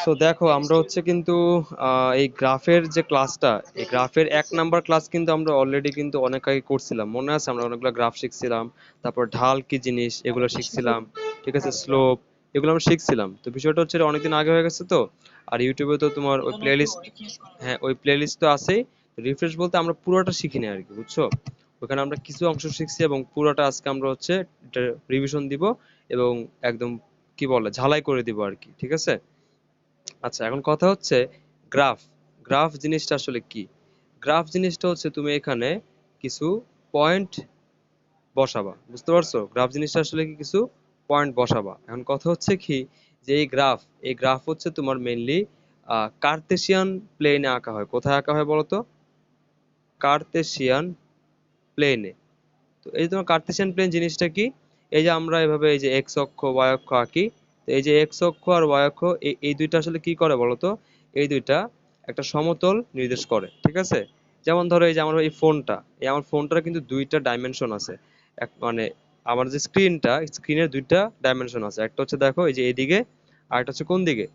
So দেখো আমরা হচ্ছে কিন্তু এই গ্রাফের যে ক্লাসটা, এই গ্রাফের 1 নাম্বার ক্লাস কিন্তু আমরা অলরেডি কিন্তু অনেক আগে করছিলাম, মনে আছে? আমরা অনেকগুলো গ্রাফ শিখছিলাম, তারপর ঢাল কি জিনিস এগুলো শিখছিলাম, ঠিক আছে, স্লোপ, এগুলো আমরা শিখছিলাম। তো বিষয়টা হচ্ছে এটা অনেকদিন আগে হয়ে গেছে তো। আর ইউটিউবে তো তোমার ওই প্লেলিস্ট, হ্যাঁ ওই প্লেলিস্ট তো আছেই। রিফ্রেশ বলতে আমরা পুরোটা শিখিনি আর কি, বুঝছো? ওখানে আমরা কিছু অংশ শিখছি এবং পুরোটা আজকে আমরা হচ্ছে রিভিশন দিব এবং একদম কি বলে ঝালাই করে দিব আর কি, ঠিক আছে? আচ্ছা, এখন কথা হচ্ছে গ্রাফ। গ্রাফ জিনিসটা আসলে কি? গ্রাফ জিনিসটা হচ্ছে তুমি এখানে কিছু পয়েন্ট বসাবা, বুঝতে পারছো? গ্রাফ জিনিসটা আসলে কি কিছু পয়েন্ট বসাবা। এখন কথা হচ্ছে কি, যে এই গ্রাফ হচ্ছে তোমার মেইনলি কার্তেশিয়ান প্লেনে আঁকা হয়। কোথায় আঁকা হয় বলো তো? কার্তেশিয়ান প্লেনে। তো এই যে তোমার কার্তেশিয়ান প্লেন জিনিসটা কি? এই যে আমরা এভাবে এই যে এক্স অক্ষ ওয়াই অক্ষ আঁকি। তো এই যে এক্স অক্ষ আর ওয়াই অক্ষ এই দুইটা আসলে কি করে বলো তো? এই দুইটা একটা সমতল নির্দেশ করে, ঠিক আছে? যেমন ধরো এই যে আমার আমার ফোনটার কিন্তু দুইটা ডাইমেনশন আছে। এক মানে আমার যে স্ক্রিনের দুইটা ডাইমেনশন আছে। একটা হচ্ছে দেখো এই যে এদিকে, আর একটা হচ্ছে কোন দিকে?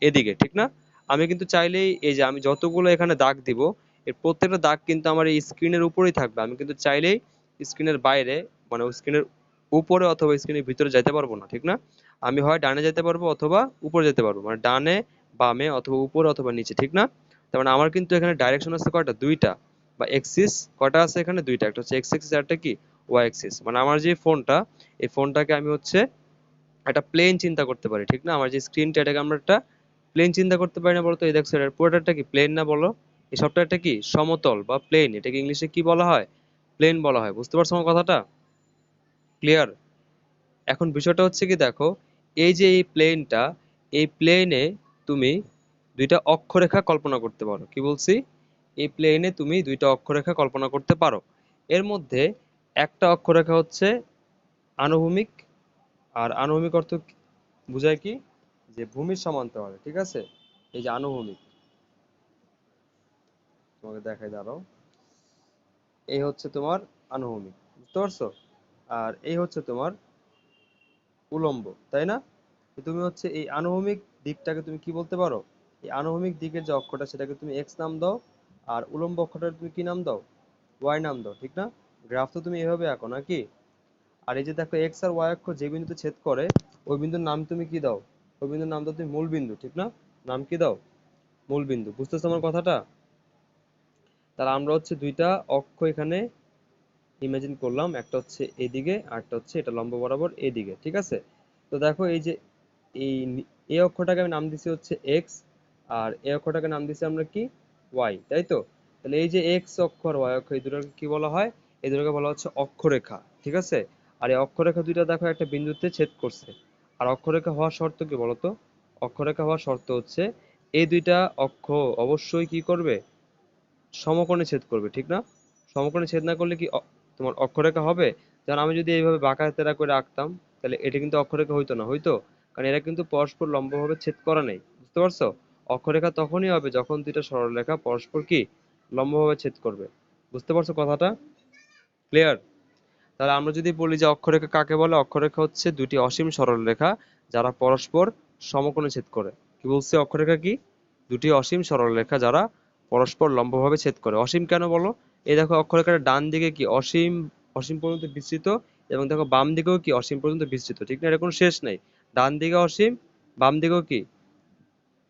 এদিকে, ঠিক না? আমি কিন্তু চাইলেই এই যে আমি যতগুলো এখানে দাগ দিব, এর প্রত্যেকটা দাগ কিন্তু আমার এই স্ক্রিনের উপরেই থাকবে। আমি কিন্তু চাইলেই স্ক্রিনের বাইরে, মানে ওই স্ক্রিনের উপরে অথবা স্ক্রিনের ভিতরে যেতে পারবো না, ঠিক না? আমি হয় ডানে যেতে পারবো অথবা উপরে যেতে পারবো, মানে ডানে, বামে অথবা উপরে অথবা নিচে, ঠিক না? তার মানে আমার কিন্তু এখানে ডাইরেকশন আছে কয়টা? দুইটা। বা এক্সিস কয়টা আছে এখানে? দুইটা। একটা হচ্ছে এক্স এক্সিস আর একটা কি? Y axis. মানে আমার যে ফোনটা, এই ফোনটাকে আমি হচ্ছে একটা প্লেন চিন্তা করতে পারি, ঠিক না? আমার যে স্ক্রিনটা, এটাকে আমরা একটা প্লেন চিন্তা করতে পারি না বলতো? এই দেখছো এর পুরোটা কি প্লেন না বলো? এই সফটওয়্যারটা কি সমতল বা প্লেন? এটাকে ইংলিশে কি বলা হয়? প্লেন বলা হয়। বুঝতে পারছো আমার কথাটা? ক্লিয়ার? এখন বিষয়টা হচ্ছে কি দেখো, এই যে এই প্লেনটা, এই প্লেনে তুমি দুইটা অক্ষরেখা কল্পনা করতে পারো। কি বলছি? এই প্লেনে তুমি দুইটা অক্ষরেখা কল্পনা করতে পারো। এর মধ্যে একটা অক্ষরেখা হচ্ছে আনুভূমিক, আর আনুভূমিক অর্থ বোঝায় কি? যে ভূমির সমান্তরালে, ঠিক আছে? এই যে আনুভূমিক, তোমাকে দেখাই দাঁড়াও। এই হচ্ছে তোমার আনুভূমিক, বুঝতে পারছো? আর এই হচ্ছে তোমার উলম্ব, তাই না? তো তুমি হচ্ছে এই আনুভূমিক দিকটাকে তুমি কি বলতে পারো? এই আনুভূমিক দিকের যে অক্ষটা সেটাকে তুমি এক্স নাম দাও, আর উলম্ব অক্ষটাকে তুমি কি নাম দাও? ওয়াই নাম দাও, ঠিক না? গ্রাফ তো তুমি এভাবে আঁকো নাকি? আর এই যে দেখো এক্স আর ওয়াই অক্ষ যে বিন্দুতে ছেদ করে, ওই বিন্দুর নাম তুমি কি দাও? ওই বিন্দুর নাম দাও তুমি মূল বিন্দু, ঠিক না? নাম কি দাও? মূল বিন্দু। বুঝতেছো আমার কথাটা? তাহলে আমরা হচ্ছে দুইটা অক্ষ এখানে ইমাজিন করলাম, একটা হচ্ছে এদিকে আর একটা হচ্ছে এটা লম্ব বরাবর এদিকে, ঠিক আছে? তো দেখো এই যে এই এই অক্ষটাকে আমি নাম দিছি হচ্ছে এক্স, আর এই অক্ষটাকে নাম দিছি আমরা কি? ওয়াই, তাই তো? তাহলে এই যে এক্স অক্ষ আর ওয়াই অক্ষ, এই দুটোকে কি বলা হয়? এই দুটোকে বলা হচ্ছে অক্ষরেখা, ঠিক আছে? আর এই অক্ষরেখা দুইটা দেখো একটা বিন্দুতে ছেদ করছে। আর অক্ষরেখা হওয়ার শর্ত কি বলতো? অক্ষরেখা হওয়ার শর্ত হচ্ছে এই দুইটা অক্ষ অবশ্যই কি করবে? সমকোণে ছেদ করবে, ঠিক না? সমকোণে ছেদ না করলে কি তোমার অক্ষরেখা হবে? যেমন আমি যদি এইভাবে বাঁকা তেরা করে আঁকতাম, তাহলে এটা কিন্তু অক্ষরেখা হইতো না, হইতো? কারণ এরা কিন্তু পরস্পর লম্বভাবে ছেদ করা নেই, বুঝতে পারছো? অক্ষরেখা তখনই হবে যখন দুইটা সরলরেখা পরস্পর কি লম্বভাবে ছেদ করবে। বুঝতে পারছো কথাটা? ক্লিয়ার? তাহলে আমরা যদি বলি যে অক্ষরেখা কাকে বলে, অক্ষরেখা হচ্ছে দুটি অসীম সরলরেখা যারা পরস্পর সমকোণে ছেদ করে। কি বলছে? অক্ষরেখা কি? দুটি অসীম সরলরেখা যারা পরস্পর লম্বভাবে ছেদ করে। অসীম কেন বলো? এই দেখো অক্ষরেখার ডান দিকে কি অসীম, অসীম পর্যন্ত বিস্তৃত, এবং দেখো বাম দিকেও কি অসীম পর্যন্ত বিস্তৃত, ঠিক না? এর কোনো শেষ নেই। ডান দিকে অসীম, বাম দিকেও কি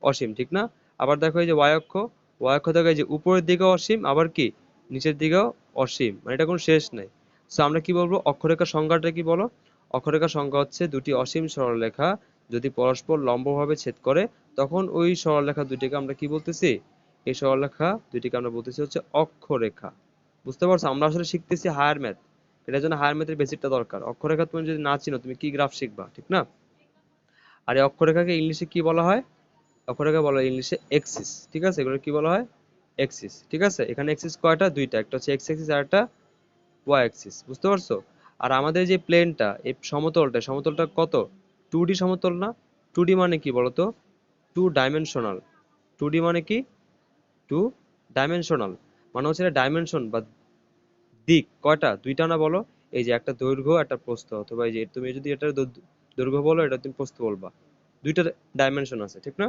অসীম, ঠিক না? আবার দেখো এই যে ওয়াই অক্ষ, ওয়াই অক্ষ দেখো এই যে উপরের দিকেও অসীম, আবার কি নিচের দিকেও অসীম, মানে এটা কোনো শেষ নেই। তো আমরা কি বলবো? অক্ষরেখার সংজ্ঞাটা কি বলো? অক্ষরেখার সংজ্ঞা হচ্ছে দুটি অসীম সরলরেখা যদি পরস্পর লম্বভাবে ছেদ করে, তখন ওই সরলরেখা দুটিকে আমরা কি বলতেছি? এই সরলরেখা দুটিকে আমরা বলতেছি হচ্ছে অক্ষরেখা। বুঝতে পারছো? আমরা আসলে শিখতেছি হায়ার ম্যাথ, এটার জন্য হায়ার ম্যাথের বেসিকটা দরকার। অক্ষরেখা তুমি যদি না চিনো তুমি কি গ্রাফ শিখবা, ঠিক না? আর এই অক্ষরেখাকে ইংলিশে কি বলা হয়? অক্ষরেখা বলা হয় ইংলিশে এক্সিস, ঠিক আছে? এগুলো কি বলা হয়? এক্সিস, ঠিক আছে? এখানে এক্সিস কয়টা? দুইটা। একটা হচ্ছে এক্স এক্সিস আর একটা ওয়াই এক্সিস, বুঝতে পারছো? আর আমাদের যে প্লেনটা, এই সমতলটা, সমতলটা কত? 2D সমতল না? 2D মানে কি বলতো? Two dimensional. 2D মানে কি? Two dimensional. মানে হচ্ছে ডাইমেনশন বা দিক কয়টা? দুইটা না বলো? এই যে একটা দৈর্ঘ্য একটা প্রস্থ, অথবা এই যে তুমি যদি এটা দৈর্ঘ্য বলো, এটা তুমি প্রস্থ বলবা। দুইটা ডাইমেনশন আছে, ঠিক না?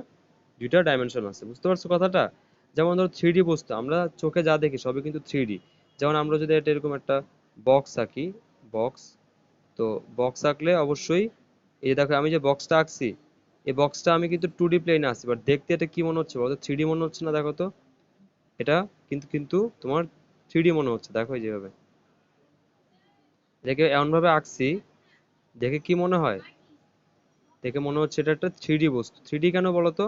দুইটা ডাইমেনশন আছে, বুঝতে পারছো কথাটা? যেমন ধরো থ্রি ডি বস্তু, আমরা চোখে যা দেখি সবই কিন্তু থ্রি ডি। যেমন আমরা যদি এটা এরকম একটা বক্স আঁকি, বক্স, তো বক্স আঁকলে অবশ্যই এই দেখো আমি যে বক্সটা আঁকছি, এই বক্সটা আমি কিন্তু টু ডি প্লেনে আছি, বাট দেখতে এটা কি মনে হচ্ছে বলতো, থ্রি ডি মনে হচ্ছে না? দেখো তো, এটা কিন্তু কিন্তু তোমার থ্রি ডি মনে হচ্ছে, দেখো এই যেভাবে দেখে এমন ভাবে আঁকছি, দেখে কি মনে হয়? দেখে মনে হচ্ছে এটা একটা থ্রি ডি বস্তু। থ্রি ডি কেন বলো তো?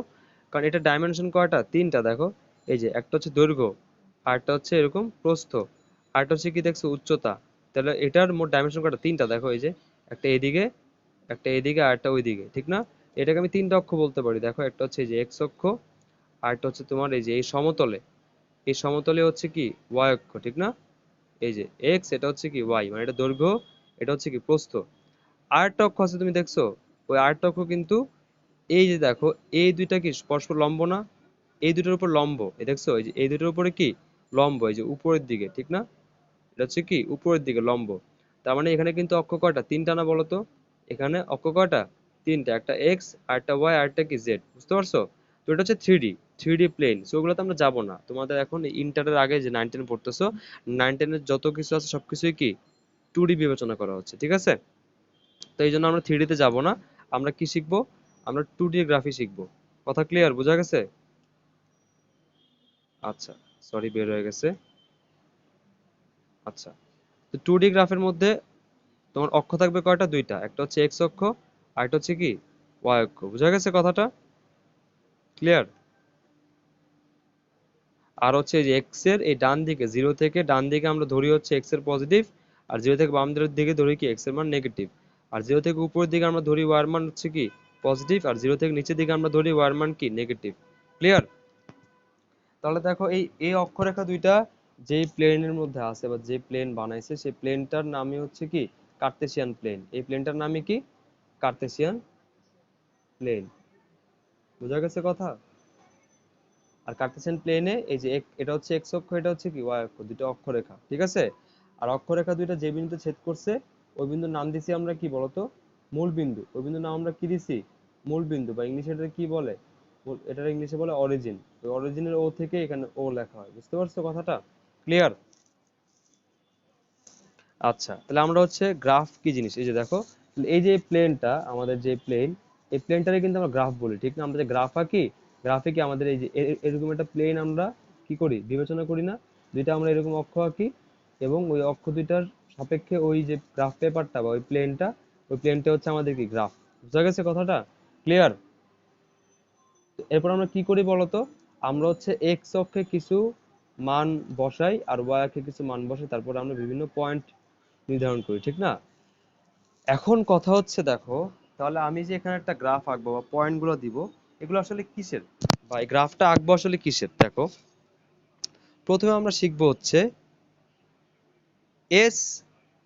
কারণ এটা ডাইমেনশন কয়টা? তিনটা, দেখো। এই যে একটা হচ্ছে দৈর্ঘ্য, আরেকটা হচ্ছে এরকম প্রস্থ, আরেকটা হচ্ছে কি দেখছো উচ্চতা। তাহলে এটার মোট ডাইমেনশন কয়টা? তিনটা, দেখো এই যে একটা এদিকে, একটা এদিকে, আর একটা ওইদিকে, ঠিক না? এটাকে আমি তিনটা অক্ষ বলতে পারি, দেখো একটা হচ্ছে এই যে এক্স অক্ষ, আরেকটা হচ্ছে তোমার এই যে এই সমতলে, এই সমতলে হচ্ছে কি ওয়াই অক্ষ, ঠিক না? এই যে এক্স, এটা হচ্ছে কি ওয়াই, মানে এটা দৈর্ঘ্য, এটা হচ্ছে কি প্রস্থ। আরেকটা অক্ষ আছে তুমি দেখছো, ওই আরেকটা অক্ষ কিন্তু এই যে দেখো, এই দুইটা কি পরস্পর লম্ব না? এই দুটোর উপর লম্ব, এই দেখছো এই যে এই দুটোর উপরে কি লম্ব, এই যে উপরের দিকে, ঠিক না? এটা হচ্ছে কি উপরের দিকে লম্ব। তার মানে এখানে কিন্তু অক্ষ কয়টা? তিনটা না বলো তো? এখানে অক্ষ কয়টা? তিনটা, একটা এক্স, আর একটা ওয়াই, আর একটা কি জেড, বুঝতে পারছো? তো এটা হচ্ছে three D, three D plane. So ওগুলোতে আমরা যাবো না, তোমাদের এখন ইন্টারের আগে যে নাইন টেন পড়তেছো, নাইন টেনের যত কিছু আছে সবকিছুই কি টু ডি বিবেচনা করা হচ্ছে, ঠিক আছে? তো এই জন্য আমরা থ্রি ডিতে যাবো না, আমরা কি শিখবো? আমরা টু ডি গ্রাফি শিখবো। কথা ক্লিয়ার, বোঝা গেছে? আচ্ছা, সরি বের হয়ে গেছে। আচ্ছা, তো টু ডি গ্রাফের মধ্যে তোমার অক্ষ থাকবে কয়টা? দুইটা, একটা হচ্ছে এক্স অক্ষ, আর একটা হচ্ছে কি ওয়াই অক্ষ। বোঝা গেছে কথাটা? ক্লিয়ার? আর হচ্ছে এই যে এক্স এর এই ডান দিকে, জিরো থেকে ডান দিকে আমরা ধরি হচ্ছে এক্স এর পজিটিভ, আর জিরো থেকে বাম দিকে ধরি কি এক্স এর মান নেগেটিভ। আর জিরো থেকে উপরের দিকে আমরা ধরি ওয়াই এর মান হচ্ছে কি পজিটিভ, আর জিরো থেকে নিচের দিকে আমরা ধরি ওয়াই এর মান কি নেগেটিভ। ক্লিয়ার? তাহলে দেখো এই এই অক্ষরেখা দুইটা যেই প্লেনের মধ্যে আছে বা যে প্লেন বানাইছে, সেই প্লেনটার নামই হচ্ছে কি কার্তেশিয়ান প্লেন। এই প্লেনটার নামই কি কার্তেশিয়ান প্লেন। বোঝা গেছে কথা? আর কার্তেশিয়ান প্লেনে এই যে এটা হচ্ছে এক্স অক্ষ, এটা হচ্ছে কি ওয়াই অক্ষ, দুটো অক্ষরেখা, ঠিক আছে? আর অক্ষরেখা দুইটা যে বিন্দুতে ছেদ করছে, ওই বিন্দুর নাম দিছি আমরা কি বলতো? মূল বিন্দু। ওই বিন্দুর নাম আমরা কি দিছি? মূল বিন্দু, বা ইংলিশে এটা কি বলে? এটা ইংলিশে বলে অরিজিন। ওই অরিজিনের ও থেকে এখানে ও লেখা হয়, বুঝতে পারছো কথাটা? ক্লিয়ার? আচ্ছা, তাহলে আমরা হচ্ছে গ্রাফ কি জিনিস, এই যে দেখো, এই যে প্লেনটা, আমাদের যে প্লেন, এই প্লেনটারে কিন্তু আমরা গ্রাফ বলি, ঠিক না? আমরা যে গ্রাফ আঁকি, গ্রাফে কি আমাদের এই যে এরকম একটা প্লেন আমরা কি করি বিবেচনা করি না? দুইটা আমরা এরকম অক্ষ আঁকি, এবং ওই অক্ষ দুইটার সাপেক্ষে ওই যে গ্রাফ পেপারটা বা ওই প্লেনটা, ওই প্লেনটা হচ্ছে আমাদের কি গ্রাফ। বুঝা গেছে কথাটা? ক্লিয়ার? এরপর আমরা কি করি বলতো? আমরা হচ্ছে এক্স অক্ষে কিছু মান বসাই, আর ওয়াই অক্ষে কিছু মান বসাই, তারপর আমরা বিভিন্ন পয়েন্ট নির্ধারণ করি, ঠিক না? এখন কথা হচ্ছে দেখো, তাহলে আমি যে এখানে একটা গ্রাফ আঁকবো বা পয়েন্ট গুলো দিব, এগুলো আসলে কিসের, বা এই গ্রাফটা আঁকবো আসলে কিসের? দেখো, প্রথমে আমরা শিখবো হচ্ছে এস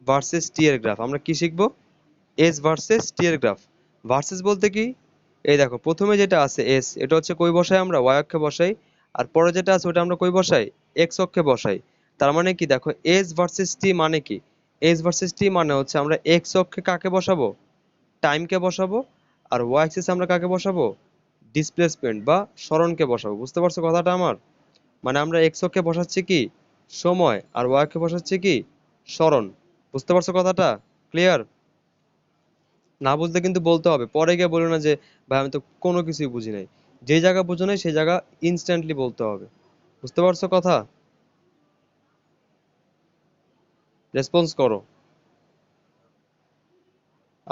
ভার্সেস টি এর গ্রাফ। আমরা কি শিখবো? এস ভার্সেস টি এর গ্রাফ। ভার্সেস বলতে কি? এই দেখো, প্রথমে যেটা আছে এস, এটা হচ্ছে কই বসাই? আমরা ওয়াই অক্ষে বসাই। আর পরে যেটা আছে ওটা আমরা কই বসাই? এক্স অক্ষে বসাই। তার মানে কি দেখো, এস ভার্সেস টি মানে কি? এস ভার্সেস টি মানে হচ্ছে আমরা এক্স অক্ষে কাকে বসাবো? টাইমকে বসাবো। আর ওয়াই অ্যাক্সিসে আমরা কাকে বসাবো? ডিসপ্লেসমেন্ট বা সরণকে বসাবো। বুঝতে পারছো কথাটা আমার? মানে আমরা এক্স অক্ষে বসাচ্ছি কি সময়, আর ওয়াই অক্ষে বসাচ্ছি কি সরণ। বুঝতে পারছো কথাটা? ক্লিয়ার? না বুঝলে কিন্তু বলতে হবে, পরে গিয়ে বলো না যে ভাই আমি তো কোনো কিছুই বুঝি নাই। যে জায়গা বুঝো নাই সেই জায়গা ইনস্ট্যান্টলি বলতে হবে। বুঝতে পারছো কথা? রেসপন্স করো।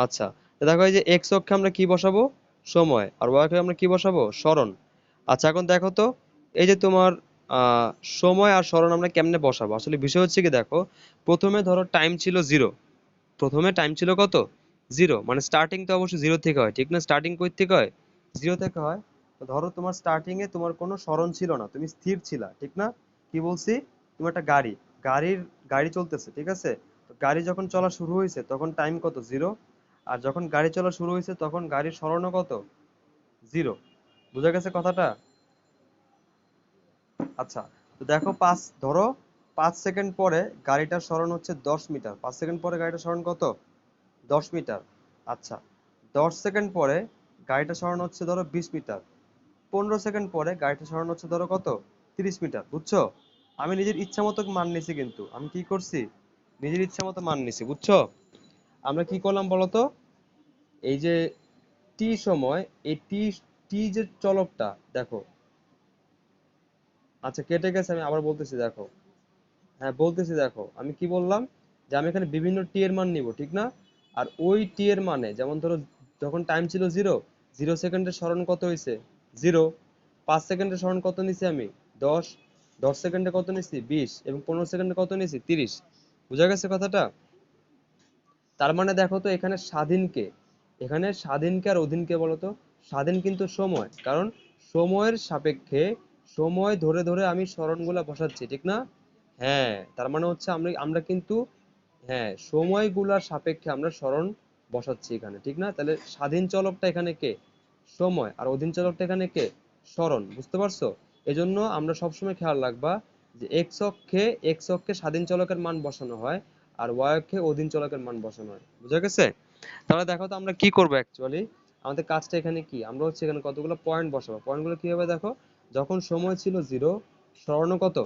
আচ্ছা, তো দেখো এই যে এক্স অক্ষে আমরা কি বসাবো? সময়। আর ওয়াই অক্ষে আমরা কি বসাবো? সরণ। আচ্ছা, এখন দেখো তো, এই যে তোমার আহ সময় আর সরণ আমরা কেমনে বসাবো? আসলে বিষয় হচ্ছে কি দেখো, প্রথমে ধরো টাইম ছিল জিরো। প্রথমে টাইম ছিল কত? জিরো। মানে স্টার্টিং তো অবশ্যই জিরো থেকে হয়, ঠিক না? স্টার্টিং কই থেকে হয়? জিরো থেকে হয়। তো ধরো তোমার স্টার্টিং এ তোমার কোনো সরণ ছিল না, তুমি স্থির ছিলা, ঠিক না? কি বলছি? তুমি একটা গাড়ি, গাড়ির গাড়ি চলতেছে, ঠিক আছে? তো গাড়ি যখন চলা শুরু হয়েছে তখন টাইম কত? জিরো। আর যখন গাড়ি চলা শুরু হয়েছে তখন গাড়ির সরণও কত? জিরো। বুঝা গেছে কথাটা? আচ্ছা, তো দেখো ধরো 5 সেকেন্ড পরে গাড়িটার সরণ হচ্ছে 10 মিটার। 5 সেকেন্ড পরে গাড়িটার সরণ কত? 10 মিটার। আচ্ছা, 10 সেকেন্ড পরে গাড়িটার সরণ হচ্ছে ধরো 20 মিটার। 15 সেকেন্ড পরে গাড়িটা সরানো হচ্ছে ধরো কত 30 মিটার, বুঝছো? আমি নিজের ইচ্ছা মতো মান নিছি, কিন্তু আমি কি করছি নিজের ইচ্ছা মতো মান নিছি, বুঝছো? আমরা কি করলাম বলতো, এই যে টি সময়, এই টি টি যে চলকটা দেখো, আচ্ছা কেটে গেছে, আমি আবার বলতেছি দেখো, হ্যাঁ বলতেছি দেখো, আমি কি বললাম যে আমি এখানে বিভিন্ন টি এর মান নিব, ঠিক না? আর ওই টি এর মানে, যেমন ধরো যখন টাইম ছিল 0 সেকেন্ডের স্মরণ কত হয়েছে 0, 5 সেকেন্ডের স্মরণ কত নিছি আমি 10, 10 সেকেন্ডে কত নিছি 20, এবং 15 সেকেন্ডে কত নিছি 30। বুঝা গেছে কথাটা? তার মানে দেখো তো এখানে স্বাধীনকে, এখানে স্বাধীনকে আর অধীনকে বলতো, স্বাধীন কিন্তু সময়, কারণ সময়ের সাপেক্ষে সময় ধরে ধরে আমি স্মরণগুলা বসাচ্ছি, ঠিক না? হ্যাঁ, তার মানে হচ্ছে আমরা আমরা কিন্তু, হ্যাঁ, সময়গুলার সাপেক্ষে আমরা স্মরণ বসাচ্ছি এখানে, ঠিক না? তাহলে স্বাধীন চলকটা এখানে কে? সময়। আর অধীন চলকটা এখানে কে? স্মরণ। বুঝতে পারছো? এজন্য আমরা সবসময় খেয়াল রাখবা যে এক্স অক্ষে স্বাধীন চলকের মান বসানো হয়, আর ওয়াই অক্ষে অধীন চলকের মান বসানো হয়। বুঝা গেছে? তাহলে দেখো তো আমরা কি করবো অ্যাকচুয়ালি, আমাদের কাজটা এখানে কি, আমরা হচ্ছে এখানে কতগুলো পয়েন্ট বসাবো। পয়েন্টগুলো কি হবে দেখো, যখন সময় ছিল 0, স্মরণও কত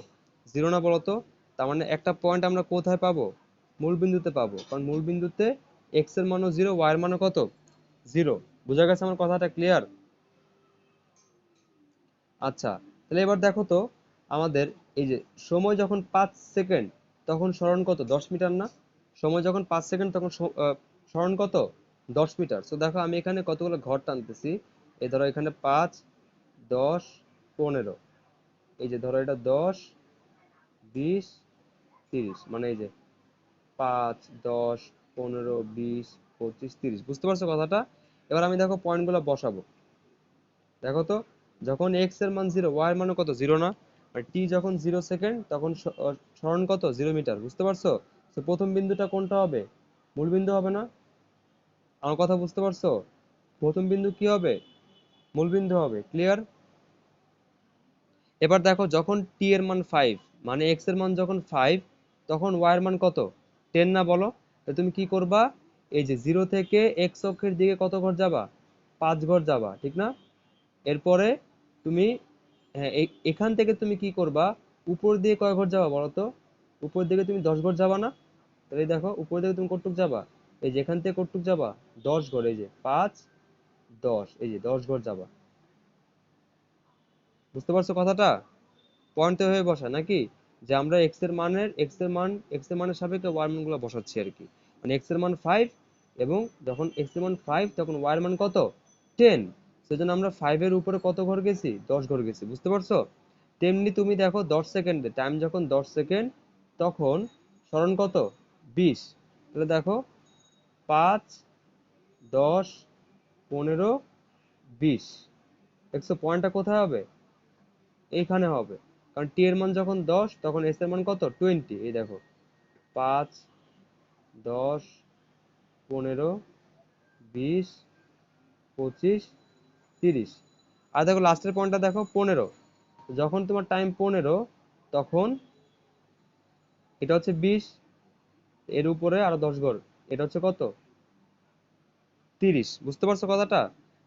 0 না বলতো? তার মানে একটা পয়েন্ট আমরা কোথায় পাবো? মূল বিন্দুতে পাবো, কারণ মূল বিন্দুতে এক্স এর মানও 0, ওয়াই এর মানও কত 0। বুঝা গেছে আমার কথাটা? ক্লিয়ার? আচ্ছা, তাহলে এবার দেখো তো আমাদের এই যে সময় যখন 5 সেকেন্ড, তখন স্মরণ কত 10 মিটার না? সময় যখন 5 সেকেন্ড, তখন স্মরণ কত 10 মিটার। তো দেখো আমি এখানে কতগুলো ঘর টানতেছি, এই ধরো এখানে 5, 10, 15, এই যে ধরো এটা 10, 20, 30, মানে এই যে 5, 10, 15, 20, 25, 30। বুঝতে পারছো কথাটা? এবার আমি দেখো পয়েন্টগুলো বসাবো। দেখো তো, যখন এক্স এর মান 0, ওয়াই এর মান কত 0 না? আর টি যখন 0 সেকেন্ড, তখন সরণ কত 0 মিটার। বুঝতে পারছো? তো প্রথম বিন্দুটা কোনটা হবে? মূল বিন্দু হবে না? আমার কথা বুঝতে পারছো? প্রথম বিন্দু কি হবে? মূল বিন্দু হবে। ক্লিয়ার? এবার দেখো যখন টি এর মান 5, মানে এক্স এর মান যখন 5, তখন ওয়াই এর মান কত 10 না বলো? তো তুমি কি করবা, এই যে 0 থেকে এক্স অক্ষের দিকে কত ঘর যাবা? 5 ঘর যাবা, ঠিক না? এরপরে তুমি, হ্যাঁ, এখান থেকে তুমি কি করবা, উপর দিয়ে কয় ঘর যাবা বলো তো? উপর দিকে তুমি 10 ঘর যাবা না? তাহলে এই দেখো উপর দিকে তুমি কতটুক যাবা, এই যে এখান থেকে কতটুক যাবা 10 ঘর, এই যে 5, 10, এই যে 10 ঘর যাবা। বুঝতে পারছো কথাটা? পয়েন্টে হয়ে বসা নাকি, যে আমরা এক্স এর মানের সাপেক্ষে ওয়াই মান গুলো বসাচ্ছি আর কি। মানে এক্স এর মান 5, এবং যখন এক্স এর মান 5, তখন ওয়াই এর মান কত 10। সেজন্য আমরা 5 এর উপরে কত ঘর গেছি 10 ঘর গেছি। বুঝতে পারছো? তেমনি তুমি দেখো 10 সেকেন্ডে, টাইম যখন 10 সেকেন্ড, তখন স্মরণ কত 20। তাহলে দেখো 5, 10, 15, 20। দেখছো পয়েন্টটা কোথায় হবে? এইখানে হবে। কারণ টি এর মান যখন 10, তখন এস এর মান কত 20। এই দেখো 5, 10, 15, 20, 25, 30। আর দেখো লাস্টের পয়েন্টটা দেখো 15, যখন তোমার টাইম 15, তখন এটা হচ্ছে 20, এর উপরে আরো 10 ঘর, এটা হচ্ছে কত 30। বুঝতে পারছো কথাটা?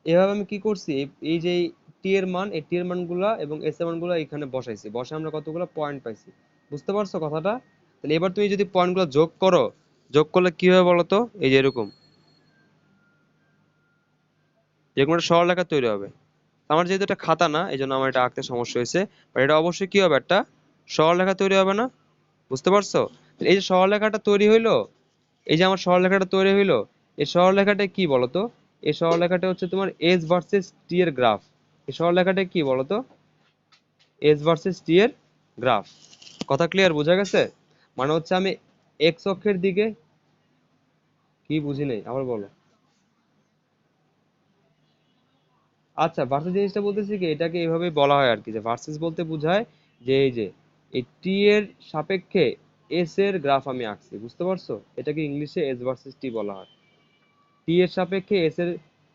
এভাবে আমি কি করছি, এই যে টি এর মান, এই টি এর মানগুলা এবং এস এর মানগুলা এখানে বসাইছি, বসে আমরা কতগুলো পয়েন্ট পাইছি। বুঝতে পারছো কথাটা? তাহলে এবার তুমি যদি পয়েন্টগুলো যোগ করো, যোগ করলে কি হবে বলো তো, এই যে এরকম এরকম একটা সরলরেখা তৈরি হবে। আমার যেহেতু এটা খাতা না, এই জন্য আমার এটা আঁকতে সমস্যা হয়েছে, বাট এটা অবশ্যই কি হবে, একটা সরলরেখা তৈরি হবে না? বুঝতে পারছো? এই যে সরলরেখাটা তৈরি হইলো, এই যে আমার সরলরেখাটা তৈরি হইলো, এই সরলরেখাটা কি বলতো? এই সরলরেখাটা হচ্ছে তোমার এস ভার্সেস টি এর গ্রাফ। এই সরলরেখাটা কি বলতো? এস ভার্সেস টি এর গ্রাফ। কথা ক্লিয়ার? বোঝা গেছে? মানে হচ্ছে আমি এক্স অক্ষের দিকে, কি বুঝি নাই আবার বলো। আচ্ছা, ভার্সেস জিনিসটা বলতেছি কি, এটাকে এইভাবে বলা হয় আর কি, যে ভার্সেস বলতে বোঝায় যে এই যে এই টি এর সাপেক্ষে এস এর গ্রাফ আমি আঁকছি। বুঝতে পারছো? এটাকে ইংলিশে এস ভার্সেস টি বলা হয়। টি এর সাপেক্ষে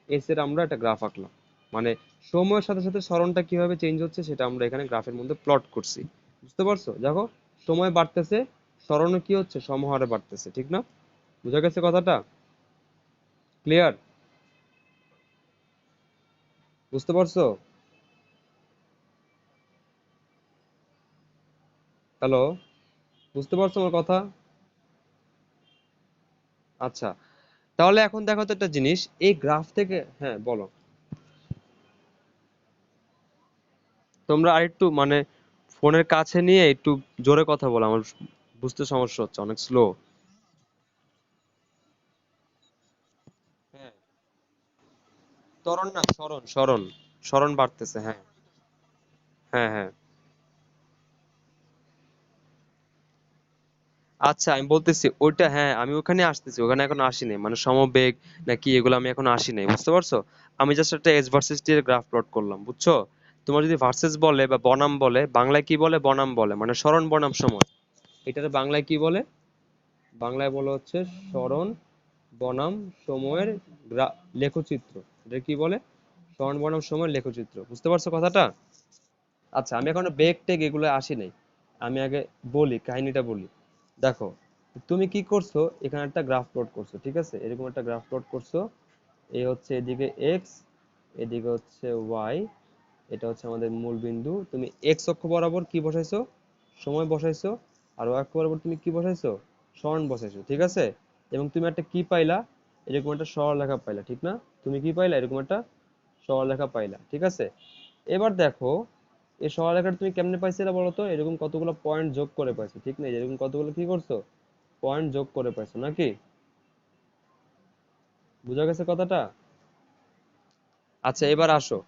এস এর আমরা একটা গ্রাফ আঁকলাম, মানে সময়ের সাথে সাথে সরণটা কিভাবে চেঞ্জ হচ্ছে সেটা আমরা এখানে গ্রাফের মধ্যে প্লট করছি। বুঝতে পারছো? দেখো সময় বাড়তেছে, সরণও কি হচ্ছে সমহারে বাড়তেছে, ঠিক না? বুঝা গেছে কথাটা? ক্লিয়ার? বুঝতে পারছো? হ্যালো, বুঝতে পারছো আমার কথা? আচ্ছা, তাহলে এখন দেখো তো একটা জিনিস, এই গ্রাফ থেকে, হ্যাঁ বলো। তোমরা আরেকটু মানে ফোনের কাছে নিয়ে একটু জোরে কথা বলো, আমার বুঝতে সমস্যা হচ্ছে, অনেক স্লো। হ্যাঁ, ত্বরণ না, সরণ সরণ, সরণ বাড়তেছে, হ্যাঁ। হ্যাঁ হ্যাঁ। আচ্ছা, আমি বলতেছি ওইটা, হ্যাঁ আমি ওখানে আসতেছি, ওখানে এখন আসিনি, মানে সমবেগ নাকি এগুলো আমি এখন আসি নাই, বুঝতে পারছো? আমি জাস্ট একটা এস ভার্সেস টি এর গ্রাফ প্লট করলাম, বুঝছো? তোমার যদি ভার্সেস বলে বা বনাম বলে, বাংলায় কি বলে? বনাম বলে, মানে সরণ বনাম সময়। এটার বাংলায় কি বলে? বাংলায় বলে হচ্ছে সরণ বনাম সময়ের লেখচিত্র। এটা কি বলে? সরণ বনাম সময়ের লেখচিত্র, বুঝতে পারছো কথাটা? আচ্ছা, আমি এখনো বেগ টেগ এগুলো আসি নাই, আমি আগে বলি, কাহিনীটা বলি। দেখো, তুমি কি করছো, এখানে একটা গ্রাফ প্লট করছো, ঠিক আছে, এরকম একটা গ্রাফ প্লট করছো। এই হচ্ছে এদিকে এক্স, এদিকে হচ্ছে ওয়াই, এটা হচ্ছে আমাদের মূল বিন্দু। তুমি এক্স অক্ষ বরাবর কি বসাইছো? সময় বসাইছো। আর ওয়াই অক্ষ বরাবর তুমি কি বসাইছো? সরণ বসাইছো, ঠিক আছে। এবং তুমি একটা কি পাইলা? এরকম একটা সরলরেখা পাইলা, ঠিক না? তুমি কি পাইলা? এরকম একটা সরলরেখা পাইলা, ঠিক আছে। এবার দেখো, এই সরলরেখাটা তুমি কেমনে পাইছিলে বলো তো? এরকম কতগুলো পয়েন্ট যোগ করে পাইছো, ঠিক না? এরকম কতগুলো কি করছো? পয়েন্ট যোগ করে পাইছো নাকি? বুঝা গেছে কথাটা? আচ্ছা, এবার আসো,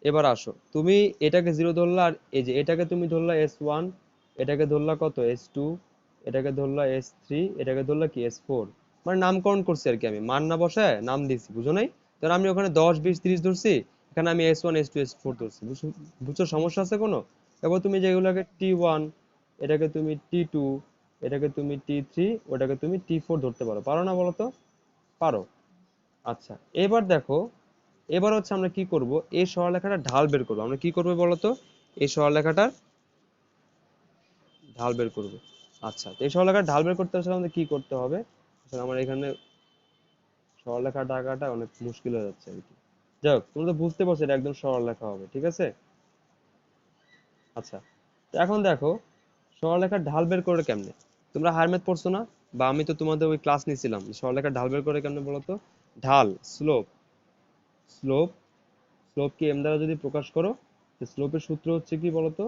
এবার আসো, তুমি এটাকে জিরো ধরলা, আর এই যে এটাকে তুমি ধরলা S1, এটাকে ধরলা কত S2, এটাকে ধরলা S3, এটাকে ধরলা কি S4। মানে নামকরণ করছি আর কি, আমি মান না বসায় নাম দিছি, বুঝো নাই? ধর আমি ওখানে 10 20 30 ধরছি, এখানে আমি S1 S2 S4 ধরছি, বুঝছো? বুঝছো সমস্যা আছে কোনো? এবার তুমি যেগুলোকে T1, এটাকে তুমি T2, এটাকে তুমি T3, ওটাকে তুমি T4 ধরতে পারো, পারো না বলো তো? পারো। আচ্ছা, এবার দেখো, এবার হচ্ছে আমরা কি করব, এই সরলরেখাটার ঢাল বের করব। আমরা কি করব বলো তো? এই সরলরেখাটার ঢাল বের করব। আচ্ছা, তো এই সরলরেখার ঢাল বের করতে আসলে আমাদের কি করতে হবে? আসলে আমার এখানে সরলরেখাটা আঁকাটা অনেক মুশকিল হয়ে যাচ্ছে আর কি। যাই হোক, তুমি তো বুঝতে পারছো এটা একদম সরলরেখা হবে, ঠিক আছে। আচ্ছা, তো এখন দেখো, সরলরেখার ঢাল বের করে কেমনে? তোমরা হায়ার ম্যাথ পড়ছো না? বা আমি তো তোমাদের ওই ক্লাস নিছিলাম, সরলরেখার ঢাল বের করে কেমনে বলো তো? ঢাল, স্লোপ, স্লোপ, স্লোপকে এম দ্বারা যদি প্রকাশ করো, তো স্লোপের সূত্র হচ্ছে কি বলতো?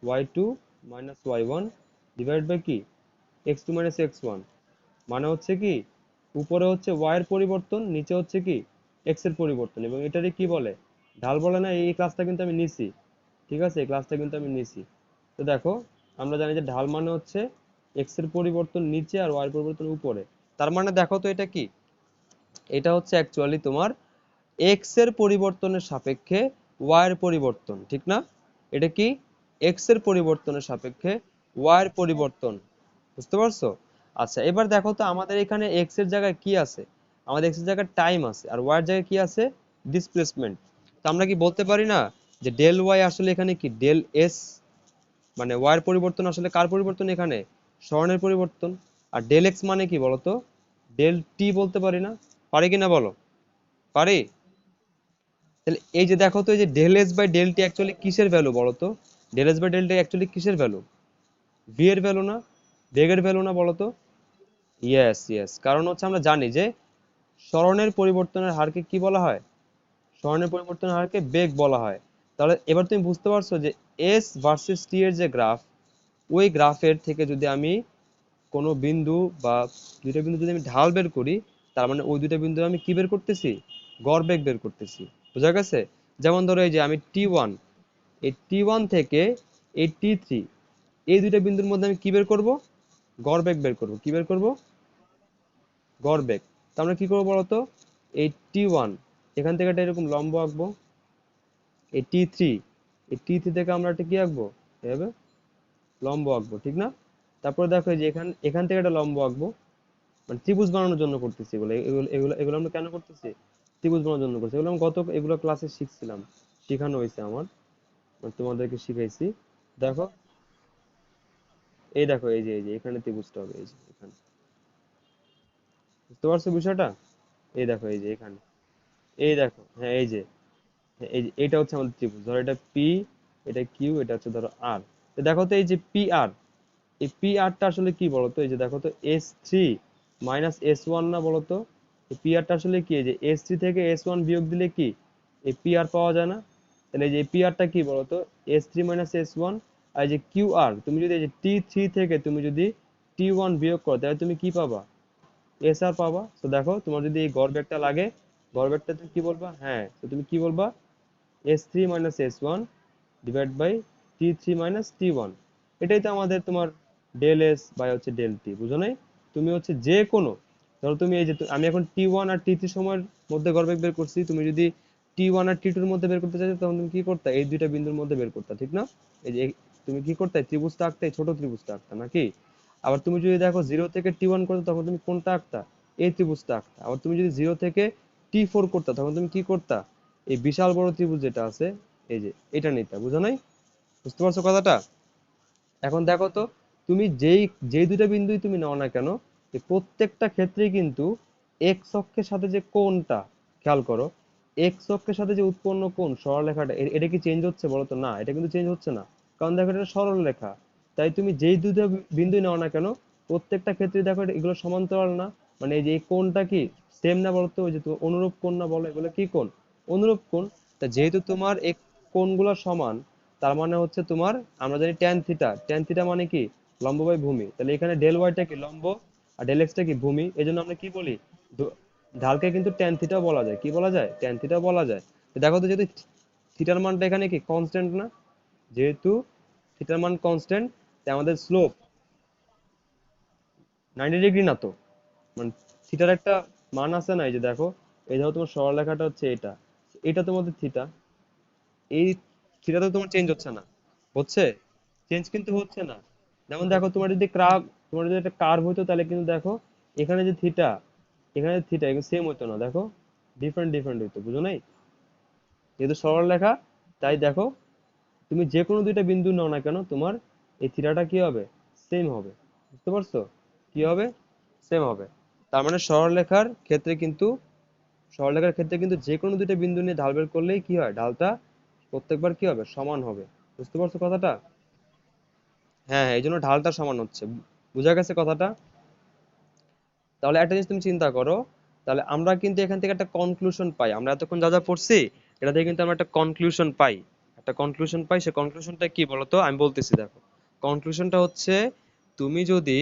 y2 minus y1 divide by কি? x2 minus x1। মানে হচ্ছে কি, উপরে হচ্ছে y এর পরিবর্তন, নিচে হচ্ছে কি x এর পরিবর্তন, এবং এটারই কি বলে? ঢাল বলে না? এই ক্লাসটা কিন্তু আমি নিছি, ঠিক আছে, এই ক্লাসটা কিন্তু আমি নিছি। তো দেখো, আমরা জানি যে ঢাল মানে হচ্ছে x এর পরিবর্তন নিচে আর y এর পরিবর্তন উপরে। তার মানে দেখো তো এটা কি? এটা হচ্ছে অ্যাকচুয়ালি তোমার এক্স এর পরিবর্তনের সাপেক্ষে ওয়াই এর পরিবর্তন, ঠিক না? এটা কি? এক্স এর পরিবর্তনের সাপেক্ষে ওয়াই এর পরিবর্তন, বুঝতে পারছো? আচ্ছা, এবার দেখো তো, আমাদের এখানে এক্স এর জায়গায় কি আছে? আমাদের এক্স এর জায়গায় টাইম আছে, আর ওয়াই এর জায়গায় কি আছে? ডিসপ্লেসমেন্ট। তো আমরা কি বলতে পারি না যে ডেল ওয়াই আসলে এখানে কি ডেল এস, মানে ওয়াই এর পরিবর্তন আসলে কার পরিবর্তন এখানে? স্বর্ণের পরিবর্তন। আর ডেল এক্স মানে কি বলতো? ডেল টি বলতে পারি না? পারি কিনা বলো? পারি। তাহলে এই যে দেখো তো, এই যে del S by del T actually কিসের ভ্যালু বলো তো? Del S by del T actually কিসের ভ্যালু? ভি এর ভ্যালু না? বেগের ভ্যালু না বলো তো? ইয়েস ইয়েস, কারণ হচ্ছে আমরা জানি যে স্বরণের পরিবর্তনের হারকে কি বলা হয়? স্বরণের পরিবর্তনের হারকে বেগ বলা হয়। তাহলে এবার তুমি বুঝতে পারছো যে এস ভার্সেস টি এর যে গ্রাফ, ওই গ্রাফের থেকে যদি আমি কোনো বিন্দু বা দুইটা বিন্দু যদি আমি ঢাল বের করি, তার মানে ওই দুইটা বিন্দু আমি কি বের করতেছি? গড় বেগ বের করতেছি, বুঝা গেছে? যেমন ধরো, এই যে আমি T1, এই T1 থেকে এই T3, এই দুইটা বিন্দুর মধ্যে আমি কি বের করব? গড় বেগ বের করব। কি বের করব? গড় বেগ। তো আমরা কি করবো বলতো? এই T1, এখান থেকে একটা এরকম লম্ব আঁকবো। এই T3, এই T3 থেকে আমরা একটা কি আঁকবো? এভাবে লম্ব আঁকবো, ঠিক না? তারপরে দেখো, এই যে এখান এখান থেকে একটা লম্ব আঁকবো। মানে ত্রিভুজ বানানোর জন্য করতেছি এগুলো, এগুলো এগুলো এগুলো আমরা কেন করতেছি? ত্রিভুজ বানানোর জন্য করছি। এগুলো আমি এগুলো ক্লাসে শিখছিলাম, শেখানো হয়েছে আমার, মানে তোমাদেরকে শিখাইছি। দেখো, এই দেখো, এই যে এখানে ত্রিভুজটা হবে, এই যে এখানে, বুঝতে পারছো বিষয়টা? এই দেখো, এই যে এখানে, এই দেখো, হ্যাঁ এই যে, হ্যাঁ, এই যে এটা হচ্ছে আমাদের ত্রিভুজ। ধরো এটা পি, এটা কিউ, এটা হচ্ছে ধরো আর। তো দেখো তো, এই যে পি আর, এই পি আরটা আসলে কি বলতো? এই যে দেখো তো, S3 মাইনাস S1 না বলতো? এই পি আরটা আসলে কি? এই যে S3 থেকে S1 বিয়োগ দিলে কি এই পি আর পাওয়া যায় না? তাহলে এই যে পি আরটা কি বলতো? S3 minus S1। আর এই যে কিউ আর, তুমি যদি এই যে T3 থেকে তুমি যদি T1 বিয়োগ করো, তাহলে তুমি কি পাবা? এস আর পাবা। তো দেখো, তোমার যদি এই গড় লাগে, গড় তুমি কি বলবা? হ্যাঁ, তো তুমি কি বলবা? S3 minus S1 divide by T3 minus T1। এটাই তো আমাদের তোমার ডেল এস বাই হচ্ছে ডেল টি, বুঝো নাই? তুমি হচ্ছে যে কোনো, ধরো তুমি এই যে আমি এখন T1 আর T3 সময়ের মধ্যে গড়বেগ বের করছি, তুমি যদি T1 আর T2 এর মধ্যে বের করতে চাইছো, তখন তুমি কি করতে? এই দুইটা বিন্দুর মধ্যে বের করতে, ঠিক না? এই যে তুমি কি করতে? ত্রিভুজটা আঁকতে, ছোট ত্রিভুজটা আঁকতা নাকি? আবার তুমি যদি দেখো 0 থেকে T1 করতে, তখন তুমি কোনটা আঁকতা? এই ত্রিভুজটা আঁকতা। আবার তুমি যদি 0 থেকে T4 করতে, তখন তুমি কি করতা? এই বিশাল বড় ত্রিভুজ যেটা আছে, এই যে এটা নিতা, বুঝো নাই? বুঝতে পারছো কথাটা? এখন দেখো তো, তুমি যেই যেই দুইটা বিন্দুই তুমি নাও না কেন, এই প্রত্যেকটা ক্ষেত্রেই কিন্তু এক্স অক্ষের সাথে যে কোণটা, খেয়াল করো, এক্স অক্ষের সাথে যে উৎপন্ন কোণ সরলরেখাটা, এটা কি চেঞ্জ হচ্ছে বলো তো? না, এটা কিন্তু চেঞ্জ হচ্ছে না। কারণ দেখো, এটা সরল রেখা। তাই তুমি যেই দুইটা বিন্দুই নাও না কেন, প্রত্যেকটা ক্ষেত্রে দেখো এগুলো সমান্তরাল না? মানে এই যে এই কোণটা কি সেম না বলতো? ওই যে অনুরূপ কোণ না বলে, এগুলো কি কোণ? অনুরূপ কোণ। তা যেহেতু তোমার এই কোণগুলো সমান, তার মানে হচ্ছে তোমার, আমরা জানি ট্যান থিটা, ট্যান থিটা মানে কি? লম্ব বাই ভূমি। তাহলে এখানে ডেল ওয়াইটা কি? লম্ব। আর ডেল এক্সটা কি? ভূমি। এই জন্য আমরা কি বলি? ঢালকে কিন্তু ট্যান থিটাও বলা যায়। কি বলা যায়? ট্যান থিটাও বলা যায়। তো দেখো তো, যদি থিটার মানটা এখানে কি কনস্ট্যান্ট না? যেহেতু থিটার মান কনস্ট্যান্ট, তাই আমাদের স্লোপ 90 ডিগ্রি না তো। মানে থিটার একটা মান আছে না? এই যে দেখো, এই ধরো তোমার সরলরেখাটা হচ্ছে এটা, এটা তোমাদের থিটা। এই থিটা তো তোমার চেঞ্জ হচ্ছে না, হচ্ছে? চেঞ্জ কিন্তু হচ্ছে না। যেমন দেখো, তোমার যদি একটা কার্ভ হইতো, তাহলে কিন্তু দেখো, এখানে যে থিটা, এখানে থিটা এগুলো সেম হইতো না, দেখো, ডিফারেন্ট ডিফারেন্ট হইতো, বুঝো নাই? যেহেতু সরল রেখা, তাই দেখো, তুমি যে কোনো দুইটা বিন্দু নাও না কেন, তোমার এই থিটাটা কি হবে? সেম হবে। বুঝতে পারছো? কি হবে? সেম হবে। তার মানে সরলরেখার ক্ষেত্রে কিন্তু যে কোনো দুইটা বিন্দু নিয়ে ঢাল বের করলেই কি হয়? ঢালটা প্রত্যেকবার কি হবে? সমান হবে। বুঝতে পারছো কথাটা? হ্যাঁ, হ্যাঁ, এই জন্য ঢালটা সমান হচ্ছে। বুঝা গেছে কথাটা? তাহলে একটা জিনিস তুমি চিন্তা করো, তাহলে আমরা কিন্তু এখান থেকে একটা কনক্লুশন পাই। আমরা এতক্ষণ যা যা পড়ছি, এটা থেকে কিন্তু আমরা একটা কনক্লুশন পাই। একটা কনক্লুশন পাই, সে কনক্লুশনটা কি বলতো? আমি বলতেছি, দেখো। কনক্লুশনটা হচ্ছে, তুমি যদি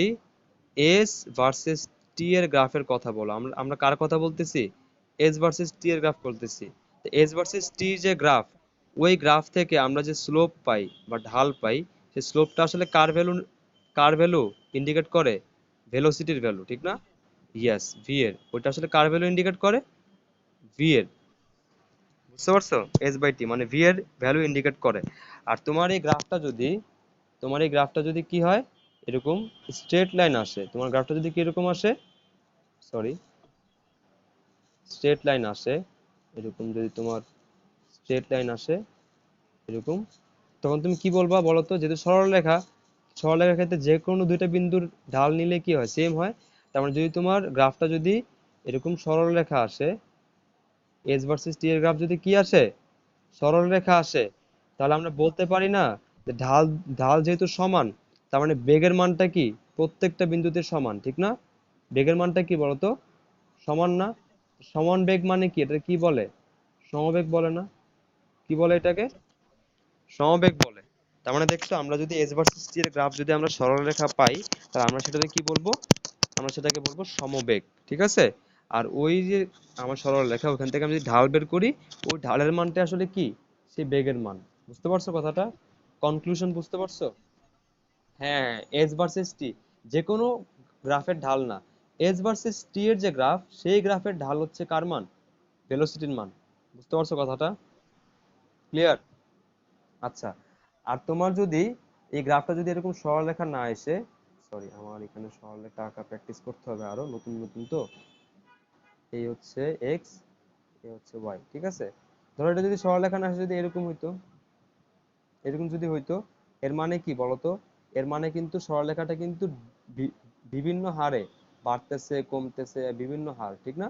এস ভার্সেস টি এর গ্রাফের কথা বলো, আমরা আমরা কার কথা বলতেছি? এস ভার্সেস টি এর গ্রাফ বলতেছি। এস ভার্সেস টি যে গ্রাফ, ওই গ্রাফ থেকে আমরা যে স্লোপ পাই বা ঢাল পাই, সেই স্লোপটা আসলে কার ভ্যালু ইন্ডিকেট করে? ভেলোসিটির ভ্যালু, ঠিক না? ইয়েস, ভি এর। ওইটা আসলে কার ভ্যালু ইন্ডিকেট করে? ভি এর। বুঝতে পারছো? এস বাই টি মানে ভি এর ভ্যালু ইন্ডিকেট করে। আর তোমার এই গ্রাফটা যদি কি হয়, এরকম স্ট্রেট লাইন আসে, তোমার গ্রাফটা যদি কি এরকম আসে, সরি, স্ট্রেট লাইন আসে, এরকম যদি তোমার স্ট্রেট লাইন আসে, এরকম, তখন তুমি কি বলবা বলো তো? যেহেতু সরলরেখার ক্ষেত্রে যে কোনো দুইটা বিন্দুর ঢাল নিলে কি হয়? সেম হয়। তার মানে যদি তোমার গ্রাফটা যদি এরকম সরলরেখা আসে, এস ভার্সেস টি এর গ্রাফ যদি কি আসে? সরলরেখা আসে, তাহলে আমরা বলতে পারি না যে ঢাল ঢাল যেহেতু সমান, তার মানে বেগের মানটা কি প্রত্যেকটা বিন্দুতে সমান, ঠিক না? বেগের মানটা কি বলতো? সমান না? সমান বেগ মানে কি? এটা কি বলে? সমবেগ বলে না? কি বলে এটাকে? সমবেগ বলে। তার মানে দেখছো, আমরা যদি এস ভার্সেস টি এর গ্রাফ যদি আমরা সরলরেখা পাই, তাহলে আমরা সেটাকে কি বলবো? আমরা সেটাকে বলবো সমবেগ, ঠিক আছে? আর ওই যে আমার সরলরেখা, ওখান থেকে আমি যদি ঢাল বের করি, ওই ঢালের মানটা আসলে কি? সেই বেগের মান। বুঝতে পারছো কথাটা? কনক্লুশন বুঝতে পারছো? হ্যাঁ, এস ভার্সেস টি, যে কোনো গ্রাফের ঢাল না, এস ভার্সেস টি এর যে গ্রাফ, সেই গ্রাফের ঢাল হচ্ছে কার মান? ভেলোসিটির মান। বুঝতে পারছো কথাটা? ক্লিয়ার? আচ্ছা। আর তোমার যদি এই গ্রাফটা যদি এরকম সরলরেখা না এসে, সরি, আমার এখানে সরলরেখা আঁকা প্র্যাকটিস করতে হবে আরো, নতুন নতুন তো। এই হচ্ছে এক্স, এই হচ্ছে ওয়াই, ঠিক আছে? ধরো এটা যদি সরলরেখা না এসে যদি এরকম হইতো, এরকম যদি হইতো, এর মানে কি বলতো? এর মানে কিন্তু সরলরেখাটা কিন্তু বিভিন্ন হারে বাড়তেছে, কমতেছে, বিভিন্ন হার, ঠিক না?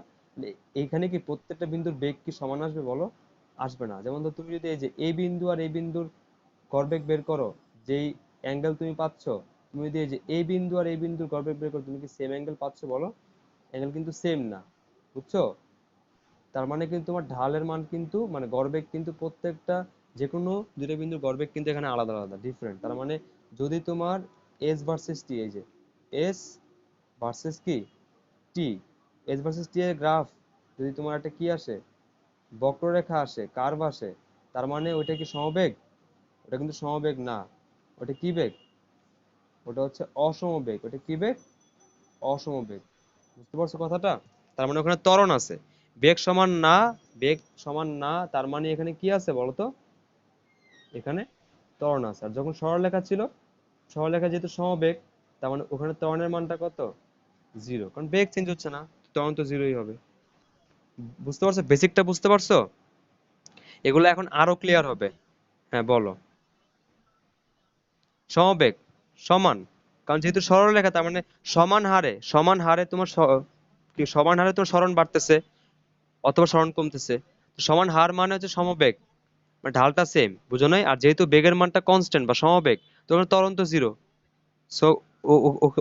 এইখানে কি প্রত্যেকটা বিন্দুর বেগ কি সমান আসবে বলো? আসবে না। যেমন ধর, তুমি যদি এই যে এই বিন্দু আর এই বিন্দুর গড় বেগ বের করো, যেই অ্যাঙ্গেল তুমি পাচ্ছ, তুমি যদি এই যে এই বিন্দু আর এই বিন্দুর গড় বের করো, তুমি কি সেম অ্যাঙ্গেল পাচ্ছ বলো? অ্যাঙ্গেল কিন্তু সেম না, বুঝছো? তার মানে কিন্তু তোমার ঢালের মান কিন্তু মানে গড়বেগ কিন্তু প্রত্যেকটা যে কোনো দুটো বিন্দুর গড়বেগ কিন্তু এখানে আলাদা আলাদা ডিফারেন্ট। তার মানে যদি তোমার এস ভার্সেস টি, এই যে এস ভার্সেস কি টি, এস ভার্সেস টি এর গ্রাফ যদি তোমার একটা কি আসে, বক্ররেখা আসে, কার্ভ আসে, তার মানে ওইটা কি সমবেগ? ওটা কিন্তু সমবেগ না। ওটা কি বেগ? ওটা হচ্ছে অসমবেগ। ওটা কি বেগ? অসমবেগ। বুঝতে পারছো কথাটা? তার মানে ওখানে ত্বরণ আছে। বেগ সমান না, বেগ সমান না, তার মানে এখানে কি আছে বলতো? এখানে ত্বরণ আছে। আর যখন সরলরেখা ছিল, সরলরেখা যেহেতু সমবেগ, তার মানে ওখানে ত্বরণের মানটা কত? জিরো, কারণ বেগ চেঞ্জ হচ্ছে না, ত্বরণ তো জিরোই হবে। বুঝতে পারছো? বেসিকটা বুঝতে পারছো? এগুলো এখন আরো ক্লিয়ার হবে। হ্যাঁ বলো। সমবেগ, সমান, কারণ যেহেতু সরলরেখা তার মানে সমান হারে তোমার কি সমান হারে তোমার সরণ বাড়তেছে অথবা সরণ কমতেছে। তো সমান হার মানে হচ্ছে সমবেগ, মানে ঢালটা সেম, বুঝো নাই? আর যেহেতু বেগের মানটা কনস্ট্যান্ট বা সমবেগ, তো ওখানে ত্বরণ তো জিরো। সো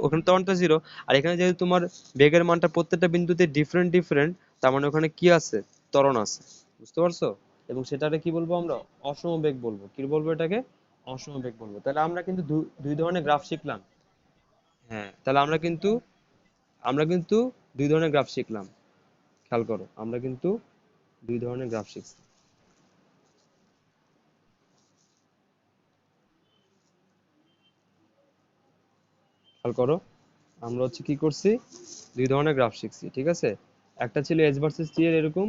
ওখানে ত্বরণ তো জিরো। আর এখানে যেহেতু তোমার বেগের মানটা প্রত্যেকটা বিন্দুতে ডিফারেন্ট ডিফারেন্ট, তার মানে ওখানে কি আছে? ত্বরণ আছে। বুঝতে পারছো? এবং সেটাকে কি বলবো আমরা? অসমবেগ বলবো। কি বলবো এটাকে? অসমবেগ বলবো। তাহলে আমরা কিন্তু দুই ধরনের গ্রাফ শিখলাম। হ্যাঁ, তাহলে আমরা কিন্তু দুই ধরনের গ্রাফ শিখলাম। খেয়াল করো, আমরা কিন্তু দুই ধরনের গ্রাফ শিখছি। খেয়াল করো, আমরা হচ্ছে কি করছি, দুই ধরনের গ্রাফ শিখছি, ঠিক আছে? একটা ছিল এস ভার্সেস টি এর এরকম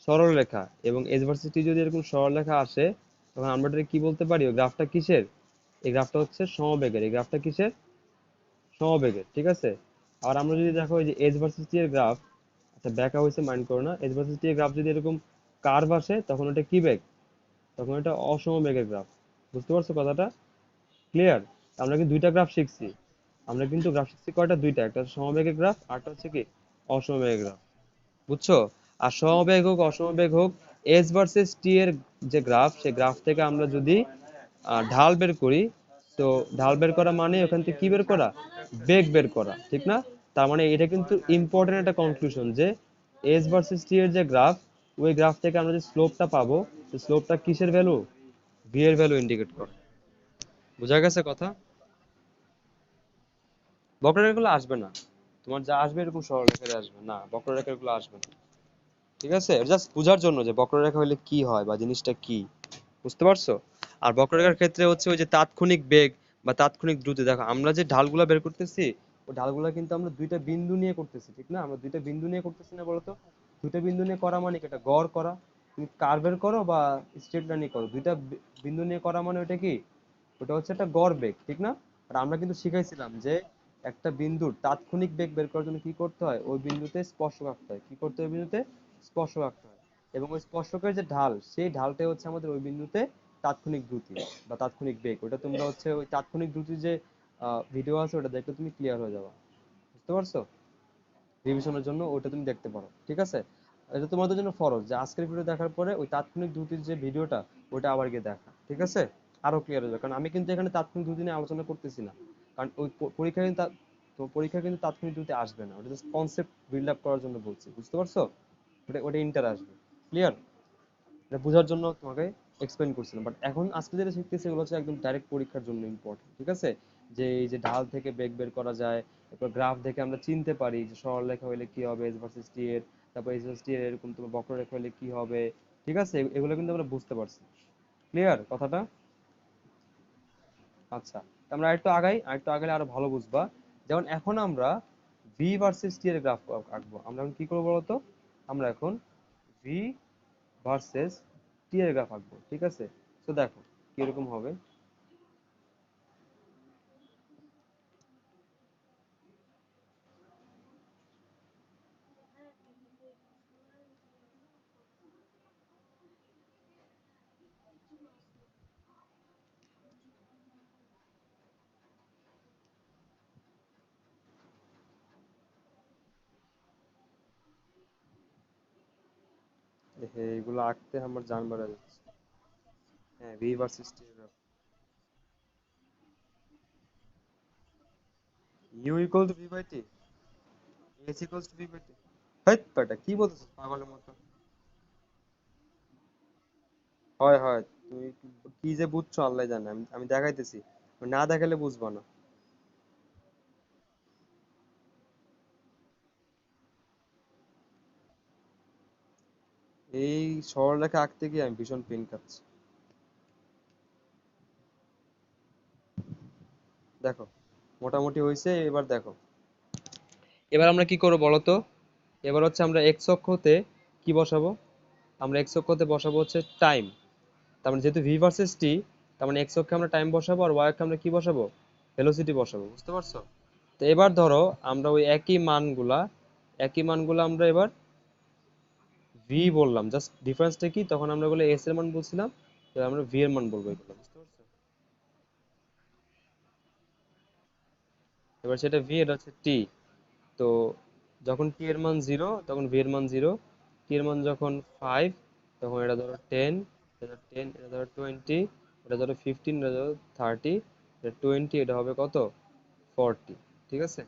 সরল রেখা, এবং এস ভার্সেস টি যদি এরকম সরল রেখা আসে, তখন আমরা এটাকে কি বলতে পারি? ওই গ্রাফটা কিসের? এই গ্রাফটা হচ্ছে সমবেগের। এই গ্রাফটা কিসের? সমবেগের, ঠিক আছে? আর আমরা যদি দেখো এই যে এস ভার্সেস টি এর গ্রাফ, আচ্ছা ব্যাকা হয়েছে মাইন্ড করো না, এস ভার্সেস টি এর গ্রাফ যদি এরকম কার্ভ আসে, তখন ওটা কি বেগ? তখন এটা অসমবেগের গ্রাফ। বুঝতে পারছো কথাটা? ক্লিয়ার? আমরা কি দুইটা গ্রাফ শিখছি? আমরা কিন্তু গ্রাফ শিখছি কয়টা? দুইটা, একটা হচ্ছে সমবেগের গ্রাফ, আরটা হচ্ছে কি অসমবেগের গ্রাফ। বুঝছো? আর সমবেগ হোক অসমবেগ হোক, এস ভার্সেস টি এর যে গ্রাফ, সেই গ্রাফ থেকে আমরা যদি ঢাল বের করি, তো ঢাল বের করা মানে ওখান থেকে কি বের করা? বেগ বের করা, ঠিক না? তার মানে এটা কিন্তু ইম্পর্টেন্ট একটা কনক্লুশন যে এস ভার্সেস টি এর যে গ্রাফ, ওই গ্রাফ থেকে আমরা যে স্লোপটা পাবো, স্লোপটা কিসের ভ্যালু? ভি এর ভ্যালু ইন্ডিকেট করে। বোঝা গেছে কথা? বক্ররেখাগুলো আসবে না। তোমার যা আসবে এরকম সরলরেখায় আসবে না, বক্ররেখাগুলো আসবে না। ঠিক আছে? জাস্ট বোঝার জন্য যে বক্ররেখা হলে কি হয় বা জিনিসটা কি। বুঝতে পারছো? আর বক্ররেখার ক্ষেত্রে হচ্ছে ওই যে তাৎক্ষণিক বেগ বা তাৎক্ষণিক দ্রুতি, দেখো আমরা যে ঢালগুলা বের করতেছি, ওই ঢালগুলা কিন্তু আমরা দুইটা বিন্দু নিয়ে করতেছি, ঠিক না? আমরা দুইটা বিন্দু নিয়ে করতেছি না বলতো? দুইটা বিন্দু নিয়ে করা মানে কি? এটা গড় করা। তুমি কার্ভের করো বা স্ট্রেট লাইনে করো, দুইটা বিন্দু নিয়ে করা মানে ওটা কি? ওটা হচ্ছে একটা গড় বেগ, ঠিক না? আর আমরা কিন্তু শিখাইছিলাম যে একটা বিন্দুর তাৎক্ষণিক বেগ বের করার জন্য কি করতে হয়? ওই বিন্দুতে স্পর্শক আঁকতে হয়। কি করতে হয়? ওই বিন্দুতে স্পর্শক আঁকতে হয়। এবং ওই স্পর্শকের যে ঢাল, সেই ঢালটাই হচ্ছে আমাদের ওই বিন্দুতে তাৎক্ষণিক দ্রুতি বা তাৎক্ষণিক বেগ। ওটা তোমরা হচ্ছে ওই তাৎক্ষণিক দ্রুতির যে ভিডিও আছে, ওটা দেখলে তুমি ক্লিয়ার হয়ে যাবে। বুঝতে পারছো? রিভিশনের জন্য ওটা তুমি দেখতে পারো, ঠিক আছে? এটা তোমাদের জন্য ফরজ যে আজকের ভিডিও দেখার পরে ওই তাৎক্ষণিক দ্রুতির যে ভিডিওটা, ওটা আবার গিয়ে দেখা, ঠিক আছে? আরো ক্লিয়ার হয়ে যাবে, কারণ আমি কিন্তু এখানে তাৎক্ষণিক দ্রুতি নিয়ে আলোচনা করতেছি না। কারণ ওই পরীক্ষা কিন্তু তো পরীক্ষা কিন্তু তাৎক্ষণিক দ্রুতি আসবে না, ওটা জাস্ট কনসেপ্ট বিল্ড আপ করার জন্য বলছি। বুঝতে পারছো? ওটা ওটা ইন্টার আসবে। ক্লিয়ার? এটা বোঝার জন্য তোমাকে এক্সপ্লেন করছিলাম, বাট এখন আজকে যেটা শিখতেছি এগুলো হচ্ছে একদম ডাইরেক্ট পরীক্ষার জন্য ইম্পর্টেন্ট, ঠিক আছে? যে এই যে ঢাল থেকে বেগ বের করা যায়, তারপর গ্রাফ দেখে আমরা চিনতে পারি যে সরলরেখা হলে কি হবে এস ভার্সেস টি এর, তারপর এস ভার্সেস টি এর এরকম তোমার বক্ররেখা হলে কি হবে, ঠিক আছে? এগুলো কিন্তু আমরা বুঝতে পারছি। ক্লিয়ার কথাটা? আচ্ছা, তো আমরা আরেকটু আগালে আরো ভালো বুঝবা। যেমন এখন আমরা ভি ভার্সেস টি এর গ্রাফ আঁকবো। আমরা এখন কি করবো বলতো? আমরা এখন ভি ভার্সেস টি এর গ্রাফ আঁকবো, ঠিক আছে? তো দেখো কিরকম হবে। এগুলো আঁকতে আমার জান বাড়া যাচ্ছে। হ্যাঁ, ভি ভার্সেস টি এর graph. U equal to V by T, S equal to V by T. Height বেটা কি বলতেছিস পাগলের মতো। হয় হয়, তুমি কি যে বুঝছো আল্লাহ জানে, আমি আমি দেখাইতেছি, না দেখালে বুঝবা না। এই সরলরেখা আঁকতে গিয়ে আমি ভীষণ পেন খাচ্ছি। দেখো মোটামুটি হয়েছে, এবার দেখো। এবার আমরা কি করবো বলো তো। এবার হচ্ছে আমরা এক্স অক্ষতে কি বসাবো, আমরা এক্স অক্ষতে বসাবো হচ্ছে টাইম। তার মানে যেহেতু ভি ভার্সেস টি, তার মানে এক্স অক্ষে আমরা টাইম বসাবো, আর ওয়াই অক্ষে আমরা কি বসাবো, ভেলোসিটি বসাবো, বুঝতে পারছো? তো এবার ধরো আমরা ওই একই মানগুলা আমরা এবার ভি বললাম, জাস্ট ডিফারেন্সটা কি, তখন আমরা বলে এস এর মান বলছিলাম, এবার আমরা ভি এর মান বলবো এগুলো, বুঝতে পারছো? এবার সেটা ভি, এটা হচ্ছে টি। তো যখন টি এর মান 0 তখন ভি এর মান 0, টি এর মান যখন 5 তখন এটা ধরো 10, এটা ধরো 10, এটা ধরো 20, এটা ধরো 15, এটা ধরো 30, এটা 20, এটা হবে কত, 40। ঠিক আছে।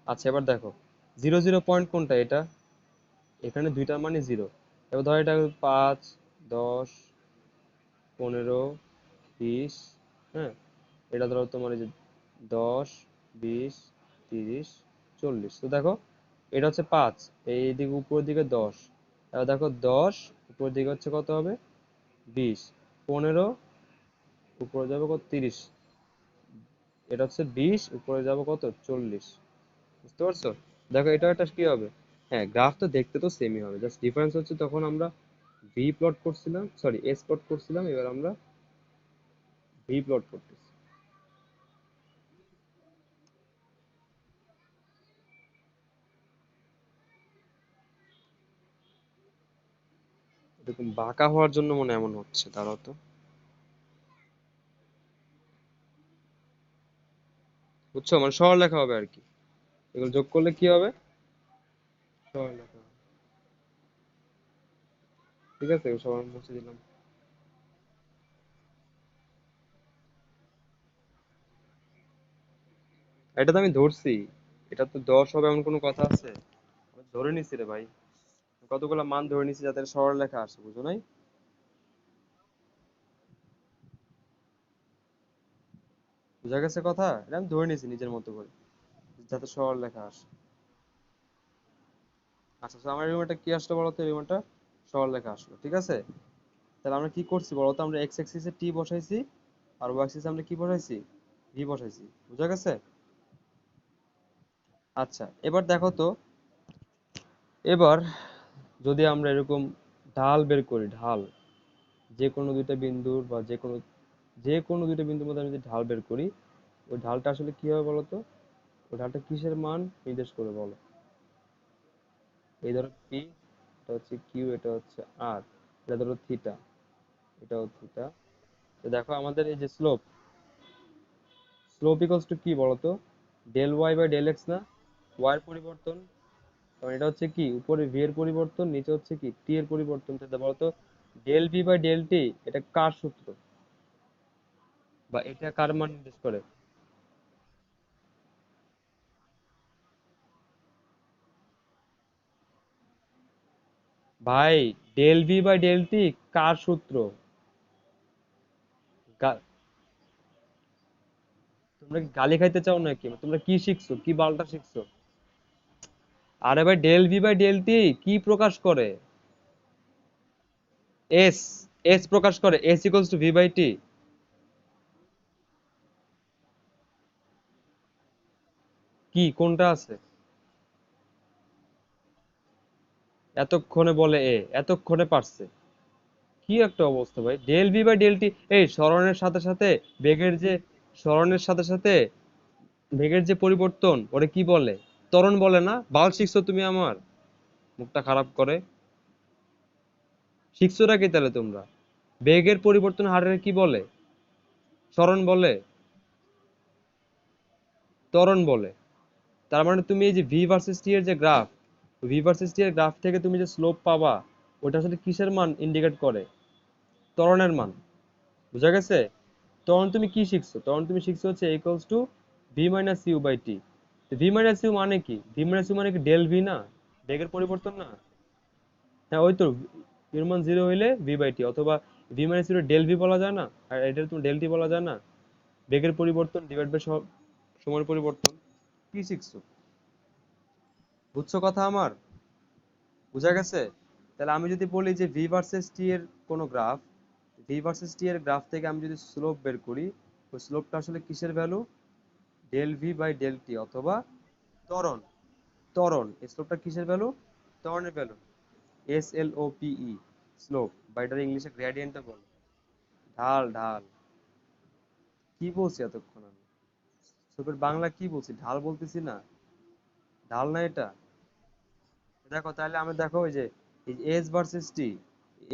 আচ্ছা এবার দেখো, জিরো জিরো পয়েন্ট কোনটা, এটা, এখানে দুইটার মানে জিরো। এবার ধরো এটা 5, 10, 15, 20, হ্যাঁ, এটা ধরো তোমার এই যে 10, 20, 30, 40। তো দেখো এটা হচ্ছে 5, এই দিকে উপরের দিকে 10, এবার দেখো 10 উপরের দিকে হচ্ছে কত হবে, 20, 15 উপরে যাবে কত, 30, এটা হচ্ছে 20 উপরে যাবে কত, 40। বুঝতে পারছো? দেখো এটা একটা কি হবে, হ্যাঁ গ্রাফ তো দেখতে তো সেমই হবে, জাস্ট ডিফারেন্স হচ্ছে তখন আমরা ভি প্লট করছিলাম, সরি এস প্লট করছিলাম, এবার আমরা ভি প্লট করতেছি। এরকম বাঁকা হওয়ার জন্য মনে হয় এমন হচ্ছে, দাঁড়াও তো। বুঝছো, মানে সরলরেখা হবে আর কি, এগুলো যোগ করলে কি হবে, সরলরেখা হবে। ঠিক আছে, সবার মুছে দিলাম। এটা তো আমি ধরছি, এটা তো 10 হবে এমন কোনো কথা আছে? আমি ধরে নিছি রে ভাই, কতগুলো মান ধরে নিছি যাতে সরলরেখা আসে, বুঝো নাই? বুঝা গেছে কথা, এটা আমি ধরে নিছি নিজের মতো করে, যাতে সরলরেখা আসে। আচ্ছা তো আমার রিমান্ডটা কি আসলো বলতো, রিমান্ডটা সরলরেখা আসলো, ঠিক আছে। তাহলে আমরা কি করছি বলতো, আমরা এক্স অ্যাক্সিসে টি বসাইছি, আর ওয়াই অ্যাক্সিসে আমরা কি বসাইছি, ভি বসাইছি, বুঝা গেছে। আচ্ছা এবার দেখো তো, এবার যদি আমরা এরকম ঢাল বের করি, ঢাল, যে কোনো দুইটা বিন্দুর বা যে কোনো দুইটা বিন্দুর মধ্যে আমি যদি ঢাল বের করি, ওই ঢালটা আসলে কি হবে বলতো, ওই ঢালটা কিসের মান নির্দেশ করে বলো। এই ধরো পি, এটা হচ্ছে কিউ, এটা হচ্ছে আর, এটা ধরো থিটা, এটাও থিটা। তো দেখো আমাদের এই যে স্লোপ, স্লোপ ইকুয়ালস টু কি বলতো, del Y by del X না, ওয়াই এর পরিবর্তন। কারণ এটা হচ্ছে কি, উপরে ভি এর পরিবর্তন, নিচে হচ্ছে কি টি এর পরিবর্তন, তাহলে বলতো del V by del T এটা কার সূত্র, বা এটা কার মান নির্দেশ করে। ভাই del V by del t কার সূত্র? গা- তোমরা কি গালি খাইতে চাও নাকি, তোমরা কি শিখছো, কি বালটা শিখছো? আরে ভাই del V by del t কি প্রকাশ করে, এস, এস প্রকাশ করে, s equals to V by t. কি কোনটা আছে? এতক্ষণে বলে এ, এতক্ষণে পারছে। কি একটা অবস্থা ভাই, del V by del T, এই সরণের সাথে সাথে বেগের যে, সরণের সাথে সাথে বেগের যে পরিবর্তন ওরে কি বলে, ত্বরণ বলে না? বাল শিখছো তুমি আমার, মুখটা খারাপ করে। শিখছোটা কি তাহলে তোমরা, বেগের পরিবর্তন হারের কি বলে, সরণ বলে, ত্বরণ বলে। তার মানে তুমি এই যে ভি ভার্সেস টি এর যে গ্রাফ, ভি ভার্সেস টি এর গ্রাফ থেকে তুমি যে স্লোপ পাবা, ওটা আসলে কিসের মান ইন্ডিকেট করে, ত্বরণের মান। বুঝা গেছে? তখন তুমি কি শিখছো, তখন তুমি শিখছো হচ্ছে equals to V minus U by T. V minus U মানে কি? ভি মাইনাস ইউ মানে কি ডেল ভি না? বেগের পরিবর্তন না? হ্যাঁ ওই তো, ইউর মান জিরো হইলে ভি বাই টি, অথবা V minus U del V বলা যায় না, আর এটা তুমি ডেল টি বলা যায় না? বেগের পরিবর্তন ডিভাইড বাই সময়ের পরিবর্তন। কি শিখছো? বুঝছো কথা আমার? বুঝা গেছে? তাহলে আমি যদি বলি যে ভি ভার্সেস টি এর কোনো গ্রাফ, ভি ভার্সেস টি এর গ্রাফ থেকে আমি যদি স্লোপ বের করি, ওই স্লোপটা আসলে কিসের value? Del V by del t, অথবা ত্বরণ। ত্বরণ, এই স্লোপটা কিসের ভ্যালু? ত্বরণের value. S L O P E, slope, বা এটার ইংলিশে গ্রেডিয়েন্টটা বলে। ঢাল, ঢাল। কি বলছি এতক্ষণ আমি? স্লোপের বাংলা কি বলছি? ঢাল বলতেছি না? ঢাল না এটা? দেখো তাহলে আমরা দেখো ওই যে এস ভার্সেস টি,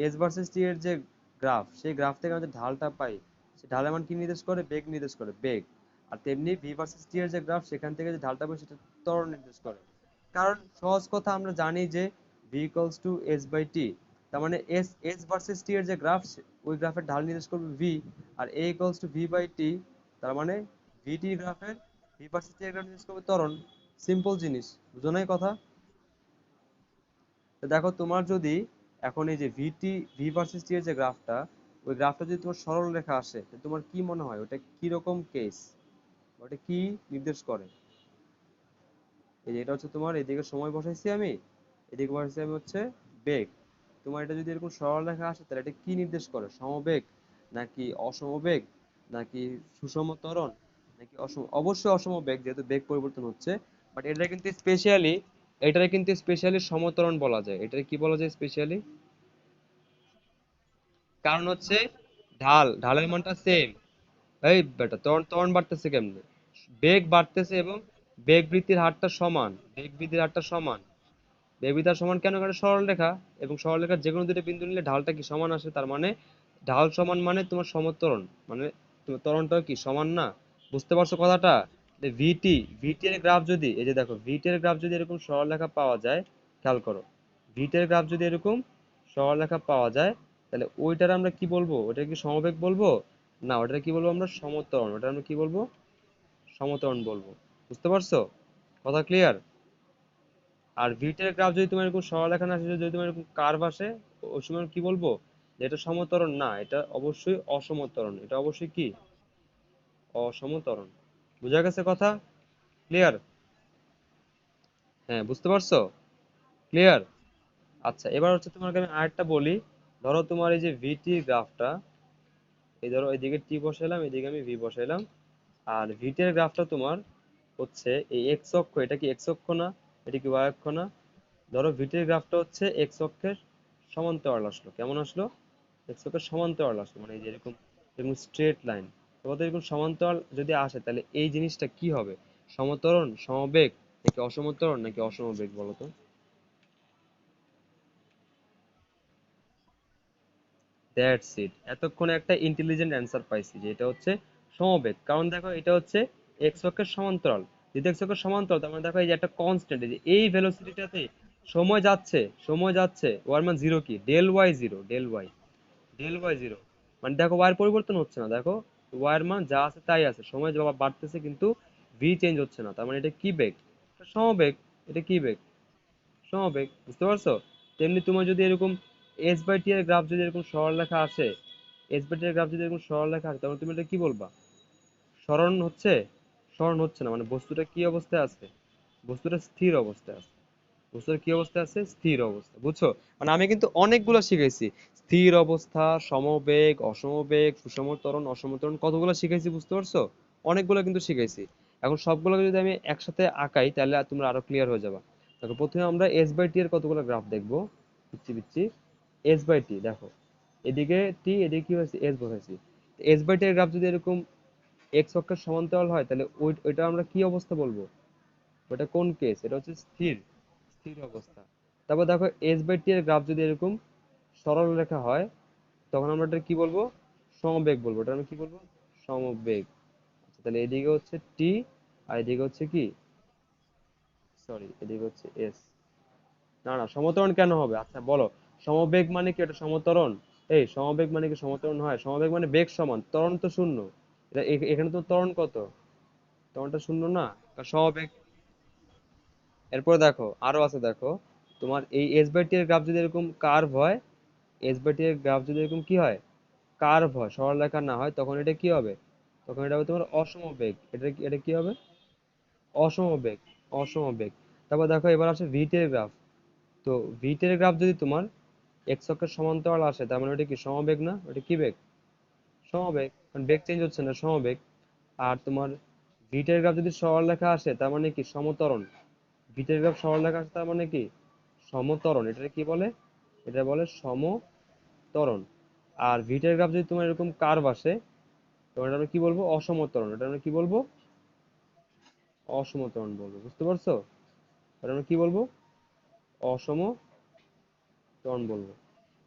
এস ভার্সেস টি এর যে গ্রাফ, সেই গ্রাফ থেকে আমরা যে ঢালটা পাই, সেই ঢালের মান কি নির্দেশ করে? বেগ নির্দেশ করে, বেগ। আর তেমনি ভি ভার্সেস টি এর যে গ্রাফ, সেখান থেকে যে ঢালটা পাই সেটা ত্বরণ নির্দেশ করে। কারণ সহজ কথা, আমরা জানি যে v equals to s by t. তার মানে এস এস ভার্সেস টি এর যে গ্রাফ, ওই গ্রাফের ঢাল নির্দেশ করবে ভি। আর a equals to V by t, তার মানে ভি টি গ্রাফের, ভি ভার্সেস টি এর গ্রাফ নির্দেশ করবে ত্বরণ। সিম্পল জিনিস, বুঝো নাই কথা? তো দেখো তোমার যদি এখন এই যে ভিটি, ভি ভার্সেস টি এর যে গ্রাফটা, ওই গ্রাফটা যদি তোমার সরল রেখা আসে, তো তোমার কি মনে হয় ওটা কি রকম কেস? ওটা কি নির্দেশ করে? এই যে এটা হচ্ছে তোমার, এদিকে সময় বসাইছি আমি, এদিকে বসাইছি আমি হচ্ছে বেগ। তোমার এটা যদি এরকম সরল রেখা আসে, তাহলে এটা কি নির্দেশ করে? সমবেগ, নাকি অসমবেগ, নাকি সুষম ত্বরণ, নাকি অবশ্যই অসমবেগ, যেহেতু বেগ পরিবর্তন হচ্ছে। বাট এটা কিন্তু স্পেশালি, এটারে কিন্তু স্পেশালি সমত্বরণ বলা যায়। এটারে কি বলা যায় স্পেশালি? কারণ হচ্ছে ঢালের মানটা সেম। এই বেটা, ত্বরণ ত্বরণ বাড়তেছে কেমনে? বেগ বাড়তেছে, এবং বেগ বৃদ্ধির হারটা সমান, বেগ বৃদ্ধির হারটা সমান। বেগ বৃদ্ধির হার সমান কেন? কারণ সরল রেখা, এবং সরল রেখার যে কোনো দুটো বিন্দু নিলে ঢালটা কি সমান আসে, তার মানে ঢাল সমান মানে তোমার সমত্বরণ, মানে তোমার ত্বরণটাও কি সমান না? বুঝতে পারছো কথাটা? ভিটি, ভিটি এর গ্রাফ যদি, এই যে দেখো ভিটি এর গ্রাফ যদি এরকম সরল রেখা পাওয়া যায়, খেয়াল করো, ভিটি এর গ্রাফ যদি এরকম সরল রেখা পাওয়া যায়, তাহলে ওইটার আমরা কি বলবো? ওটা কি সমবেগ বলবো? না, ওটা কি বলবো আমরা? সমত্বরণ। ওটা আমরা কি বলবো? সমত্বরণ বলবো। বুঝতে পারছো? কথা ক্লিয়ার? আর ভিটের গ্রাফ যদি তোমার এরকম সরলরেখা না আসে, যদি তোমার এরকম কার্ভ আসে, ওই সময় কি বলবো? যে এটা সমত্বরণ না, এটা অবশ্যই অসমত্বরণ। এটা অবশ্যই কি? অসমত্বরণ। বুঝা গেছে কথা? ক্লিয়ার? হ্যাঁ, বুঝতে পারছো? ক্লিয়ার? আচ্ছা, এবার হচ্ছে তোমাকে আমি আরেকটা বলি। ধরো তোমার এই যে ভিটি গ্রাফটা, এই ধরো এদিকে টি বসাইলাম, এদিকে আমি ভি বসাইলাম। আর ভিটের গ্রাফটা তোমার হচ্ছে এই এক্স অক্ষ, এটা কি এক্স অক্ষ না? এটা কি ওয়াই অক্ষ না? ধরো ভিটের গ্রাফটা হচ্ছে এক্স অক্ষের সমান্তরাল আসলো। কেমন আসলো? এক্স অক্ষের সমান্তরাল আসলো, মানে এই যে এরকম, এরকম স্ট্রেট লাইন। তোমাদের এরকম সমান্তরাল যদি আসে, তাহলে এই জিনিসটা কি হবে? সমত্বরণ, সমবেগ, নাকি অসমত্বরণ, নাকি অসমবেগ বলো তো? That's it. এতক্ষণে একটা ইন্টেলিজেন্ট অ্যান্সার পাইছি, যে এটা হচ্ছে সমবেগ। কারণ দেখো এটা হচ্ছে এক্স অক্ষের সমান্তরাল। যদি এক্স অক্ষের সমান্তরাল, তার মানে দেখো এই যে একটা কনস্ট্যান্ট, এই যে এই ভেলোসিটিটাতে সময় যাচ্ছে, সময় যাচ্ছে, ওয়ার মান জিরো, কি del Y zero, del Y, del Y zero. মানে দেখো ওয়ার পরিবর্তন হচ্ছে না, দেখো ওয়ার মান যা আছে তাই আছে, সময় যা বাড়তেছে কিন্তু ভি চেঞ্জ হচ্ছে না। তার মানে এটা কি বেগ? এটা সমবেগ। এটা কি বেগ? সমবেগ। বুঝতে পারছো? তেমনি তোমার যদি এরকম এস বাই টি এর গ্রাফ যদি এরকম সরলরেখা আসে, এস বাই টি এর গ্রাফ যদি এরকম সরলরেখা আসে, তাহলে তুমি এটা কি বলবা? সরণ হচ্ছে? সরণ হচ্ছে না, মানে বস্তুটা কি অবস্থায় আছে? বস্তুটা স্থির অবস্থায় আছে। বস্তুর কি অবস্থা আছে? স্থির অবস্থা। বুঝছো? মানে আমি কিন্তু অনেকগুলো শিখাইছি। স্থির অবস্থা, সমবেগ, অসমবেগ, সুষম ত্বরণ, অসম ত্বরণ, কতগুলো শিখাইছি, বুঝতে পারছো? অনেকগুলো কিন্তু শিখাইছি। এখন সবগুলোকে যদি আমি একসাথে আঁকাই, তাহলে তোমরা আরো ক্লিয়ার হয়ে যাবে। দেখো প্রথমে আমরা এস বাই টি এর কতগুলো গ্রাফ দেখবো, পিচ্ছি পিচ্ছি। এস বাই টি দেখো, এদিকে টি, এদিকে কি হয়েছে? এস বসাইছি। এস বাই টি এর গ্রাফ যদি এরকম এক্স অক্ষের সমান্তরাল হয়, তাহলে ওইটা আমরা কি অবস্থা বলবো? ওটা কোন কেস? এটা হচ্ছে স্থির, স্থির অবস্থা। তারপর দেখো এস বাই টি এর গ্রাফ যদি এরকম সরল রেখা হয়, তখন আমরা এটা কি বলবো? সমবেগ বলবো। এটা আমরা কি বলবো? সমবেগ। আচ্ছা, তাহলে এদিকে হচ্ছে টি, আর এদিকে হচ্ছে কি, সরি, এদিকে হচ্ছে এস। না না, সমত্বরণ কেন হবে? আচ্ছা বলো, সমবেগ মানে কি? এটা সমত্বরণ? এই সমবেগ মানে কি সমত্বরণ হয়? সমবেগ মানে বেগ সমান, ত্বরণ তো শূন্য। এখানে তো ত্বরণ কত? ত্বরণটা শূন্য না? কারণ সমবেগ, এরপর দেখো আরো আছে, দেখো তোমার এই এস বাই টি এর গ্রাফ যদি এরকম কার্ভ হয়, এস বাই টি এর গ্রাফ যদি এরকম কি হয়, কার্ভ হয়, সরলরেখা না হয়, তখন এটা কি হবে? তখন এটা হবে তোমার অসমবেগ। এটা কি হবে? অসমবেগ। অসমবেগ। তারপর দেখো এবার আসে ভি টি এর গ্রাফ। তো ভি টি এর গ্রাফ যদি তোমার এক্স অক্ষের সমান্তরাল আসে, তার মানে ওটা কি সমবেগ না? ওটা কি বেগ? সমবেগ, কারণ বেগ চেঞ্জ হচ্ছে না, সমবেগ। আর তোমার ভি টি এর গ্রাফ যদি সরলরেখা আসে, তার মানে কি সমত্বরণ। ভি টি এর গ্রাফ সরলরেখা আসে, তার মানে কি সমত্বরণ। এটা কি বলে? এটা বলে সমত্বরণ। আর ভি টি এর গ্রাফ যদি তোমার এরকম কার্ভ আসে, তখন এটা আমরা কি বলবো? অসমত্বরণ। এটা আমরা কি বলবো? অসমত্বরণ বলবো। বুঝতে পারছো? এটা আমরা কি বলবো? অসমত্বরণ বলবো।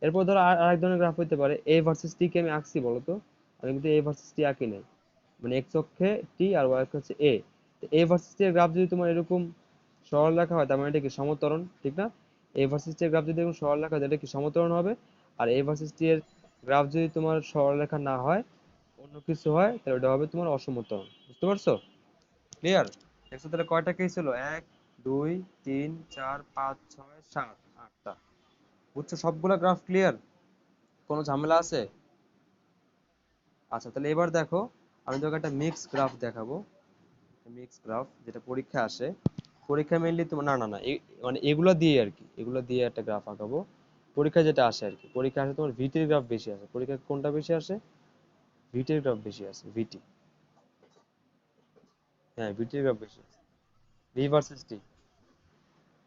এরপর ধরো আরেক ধরনের গ্রাফ হইতে পারে এ ভার্সেস টি। কে আমি আঁকছি বলো তো? আমি কিন্তু এ ভার্সেস টি আঁকি নাই। মানে এক্স অক্ষে টি আর ওয়াই অক্ষে হচ্ছে এ। এ ভার্সেস টি এর গ্রাফ যদি তোমার এরকম সরলরেখা হয়, তার মানে এটা কি সমত্বরণ, ঠিক না? এ ভার্সেস টি এর গ্রাফ যদি এরকম সরলরেখা হয়, এটা কি সমত্বরণ হবে? আর এ ভার্সেস টি এর গ্রাফ যদি তোমার সরলরেখা না হয়, অন্য কিছু হয়, তাহলে ওটা হবে তোমার অসমত্বরণ। বুঝতে পারছো? ক্লিয়ার? দেখছো তাহলে কয়টা কেস হলো? এক, দুই, তিন, চার, পাঁচ, ছয়, সাত, আটটা। বুঝছো সবগুলা গ্রাফ ক্লিয়ার? কোনো ঝামেলা আছে? আচ্ছা, তাহলে এবার দেখো, আমি তোকে একটা মিক্স গ্রাফ দেখাবো। মিক্স গ্রাফ যেটা পরীক্ষা আসে। পরীক্ষা মেইনলি তোমার না না না মানে এগুলা দিয়ে আর কি, এগুলা দিয়ে একটা গ্রাফ আঁকাবো। পরীক্ষা যেটা আসে আর কি, পরীক্ষা আসে তোমার ভিটির গ্রাফ বেশি আসে। পরীক্ষা কোনটা বেশি আসে? ভিটির গ্রাফ বেশি আসে, ভিটি। হ্যাঁ, ভিটির গ্রাফ বেশি আসে। ভি ভার্সেস টি।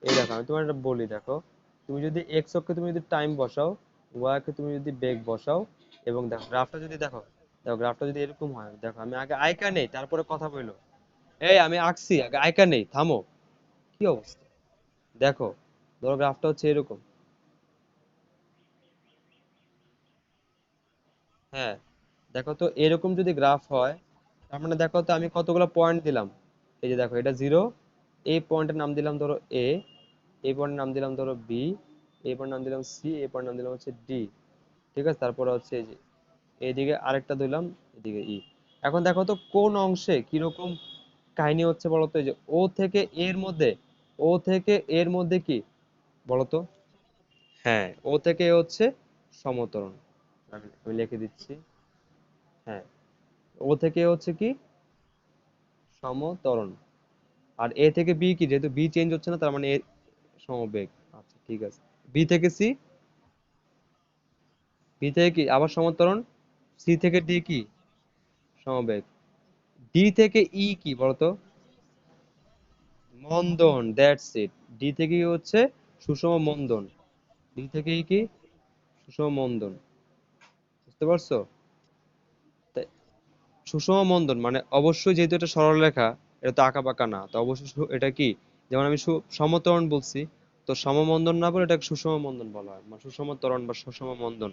এই দেখো আমি তোমার একটা বলি, দেখো তুমি যদি এক্স অক্ষে তুমি যদি টাইম বসাও, ওয়াই অক্ষে তুমি যদি বেগ বসাও, এবং দেখো গ্রাফটা যদি দেখো, দেখো গ্রাফটা যদি এরকম হয়, দেখো আমি আগে আইকা নেই, তারপরে কথা বলো। এই আমি আঁকছি, আগে আইকা নেই, থামো। কি অবস্থা? দেখো, ধরো গ্রাফটা হচ্ছে এরকম। হ্যাঁ, দেখো তো এরকম যদি গ্রাফ হয়, তার মানে দেখো তো আমি কতগুলো পয়েন্ট দিলাম। এই যে দেখো এটা জিরো, এই পয়েন্টের নাম দিলাম ধরো এ, এই পয়েন্টের নাম দিলাম ধরো বি, এই পয়েন্টের নাম দিলাম সি, এই পয়েন্টের নাম দিলাম হচ্ছে ডি। ঠিক আছে? তারপরে হচ্ছে এই যে এইদিকে আরেকটা দিলাম, এদিকে ই। এখন দেখো তো কোন অংশে কিরকম কাহিনী হচ্ছে বলো তো? এই যে ও থেকে এর মধ্যে, ও থেকে এর মধ্যে কি বলতো? হ্যাঁ, ও থেকে এ হচ্ছে সমতরণ। আমি লিখে দিচ্ছি। হ্যাঁ, ও থেকে এ হচ্ছে কি সমতরণ। আর এ থেকে বি কি, যেহেতু বি চেঞ্জ হচ্ছে না, তার মানে এ সমবেগ। আচ্ছা ঠিক আছে। বি থেকে সি, বি থেকে কি আবার সমতরণ। সি থেকে ডি কি সমবেগ। ডি থেকে ই কি বলতো? মন্দন, দ্যাটস ইট। ডি থেকে ই হচ্ছে সুষম মন্দন। ডি থেকে ই কি সুষম মন্দন। বুঝতে পারছো? তাই সুষম মন্দন মানে অবশ্যই, যেহেতু এটা সরলরেখা, এটা তো আঁকা বাঁকা না, তো অবশ্যই এটা কি, যেমন আমি সমত্বরণ বলছি, তো সমমন্দন না বলে এটাকে সুষম মন্দন বলা হয়, মানে সুষম ত্বরণ বা সুষম মন্দন।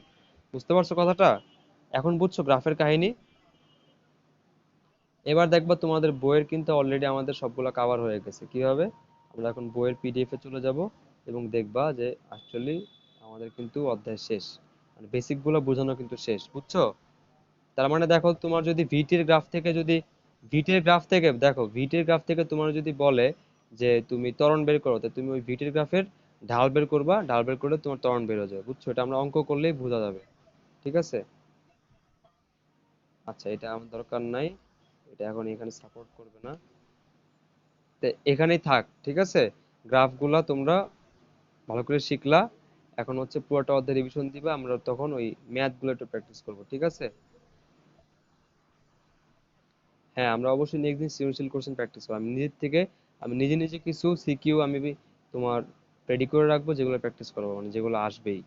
বুঝতে পারছো কথাটা? এখন বুঝছো গ্রাফের কাহিনী? এবার দেখবা তোমাদের বইয়ের কিন্তু অলরেডি আমাদের সবগুলা কভার হয়ে গেছে। কিভাবে? আমরা এখন বইয়ের পিডিএফ এ চলে যাব, এবং দেখবা যে অ্যাকচুয়ালি আমাদের কিন্তু অধ্যায় শেষ, মানে বেসিক গুলো বোঝানো কিন্তু শেষ। বুঝছো? তার মানে দেখো তোমার যদি ভিটির গ্রাফ থেকে যদি, ভিটির গ্রাফ থেকে দেখো, ভিটির গ্রাফ থেকে তোমার যদি বলে যে তুমি ত্বরণ বের করো, তো তুমি ওই ভিটির গ্রাফের ঢাল বের করবা, ঢাল বের করলে তোমার ত্বরণ বের হয়ে যাবে। বুঝছো? এটা আমরা অঙ্ক করলেই বোঝা যাবে। ঠিক আছে? আচ্ছা, এটা আমার দরকার নাই, এটা এখন এখানে সাপোর্ট করবে না। তো এখানেই থাক, ঠিক আছে? গ্রাফগুলা তোমরা ভালো করে শিখলা। এখন হচ্ছে পুরোটা অধ্যায় রিভিশন দিবা, আমরা তখন ওই ম্যাথ গুলো একটু প্র্যাকটিস করবো। ঠিক আছে? হ্যাঁ, আমরা অবশ্যই নেক্সট দিন সৃজনশীল কোশ্চেন প্র্যাকটিস করবো। আমি নিজের থেকে, আমি নিজে নিজে কিছু সিকিউ আমি তোমার রেডি করে রাখবো, যেগুলো প্র্যাকটিস করবো, মানে যেগুলো আসবেই।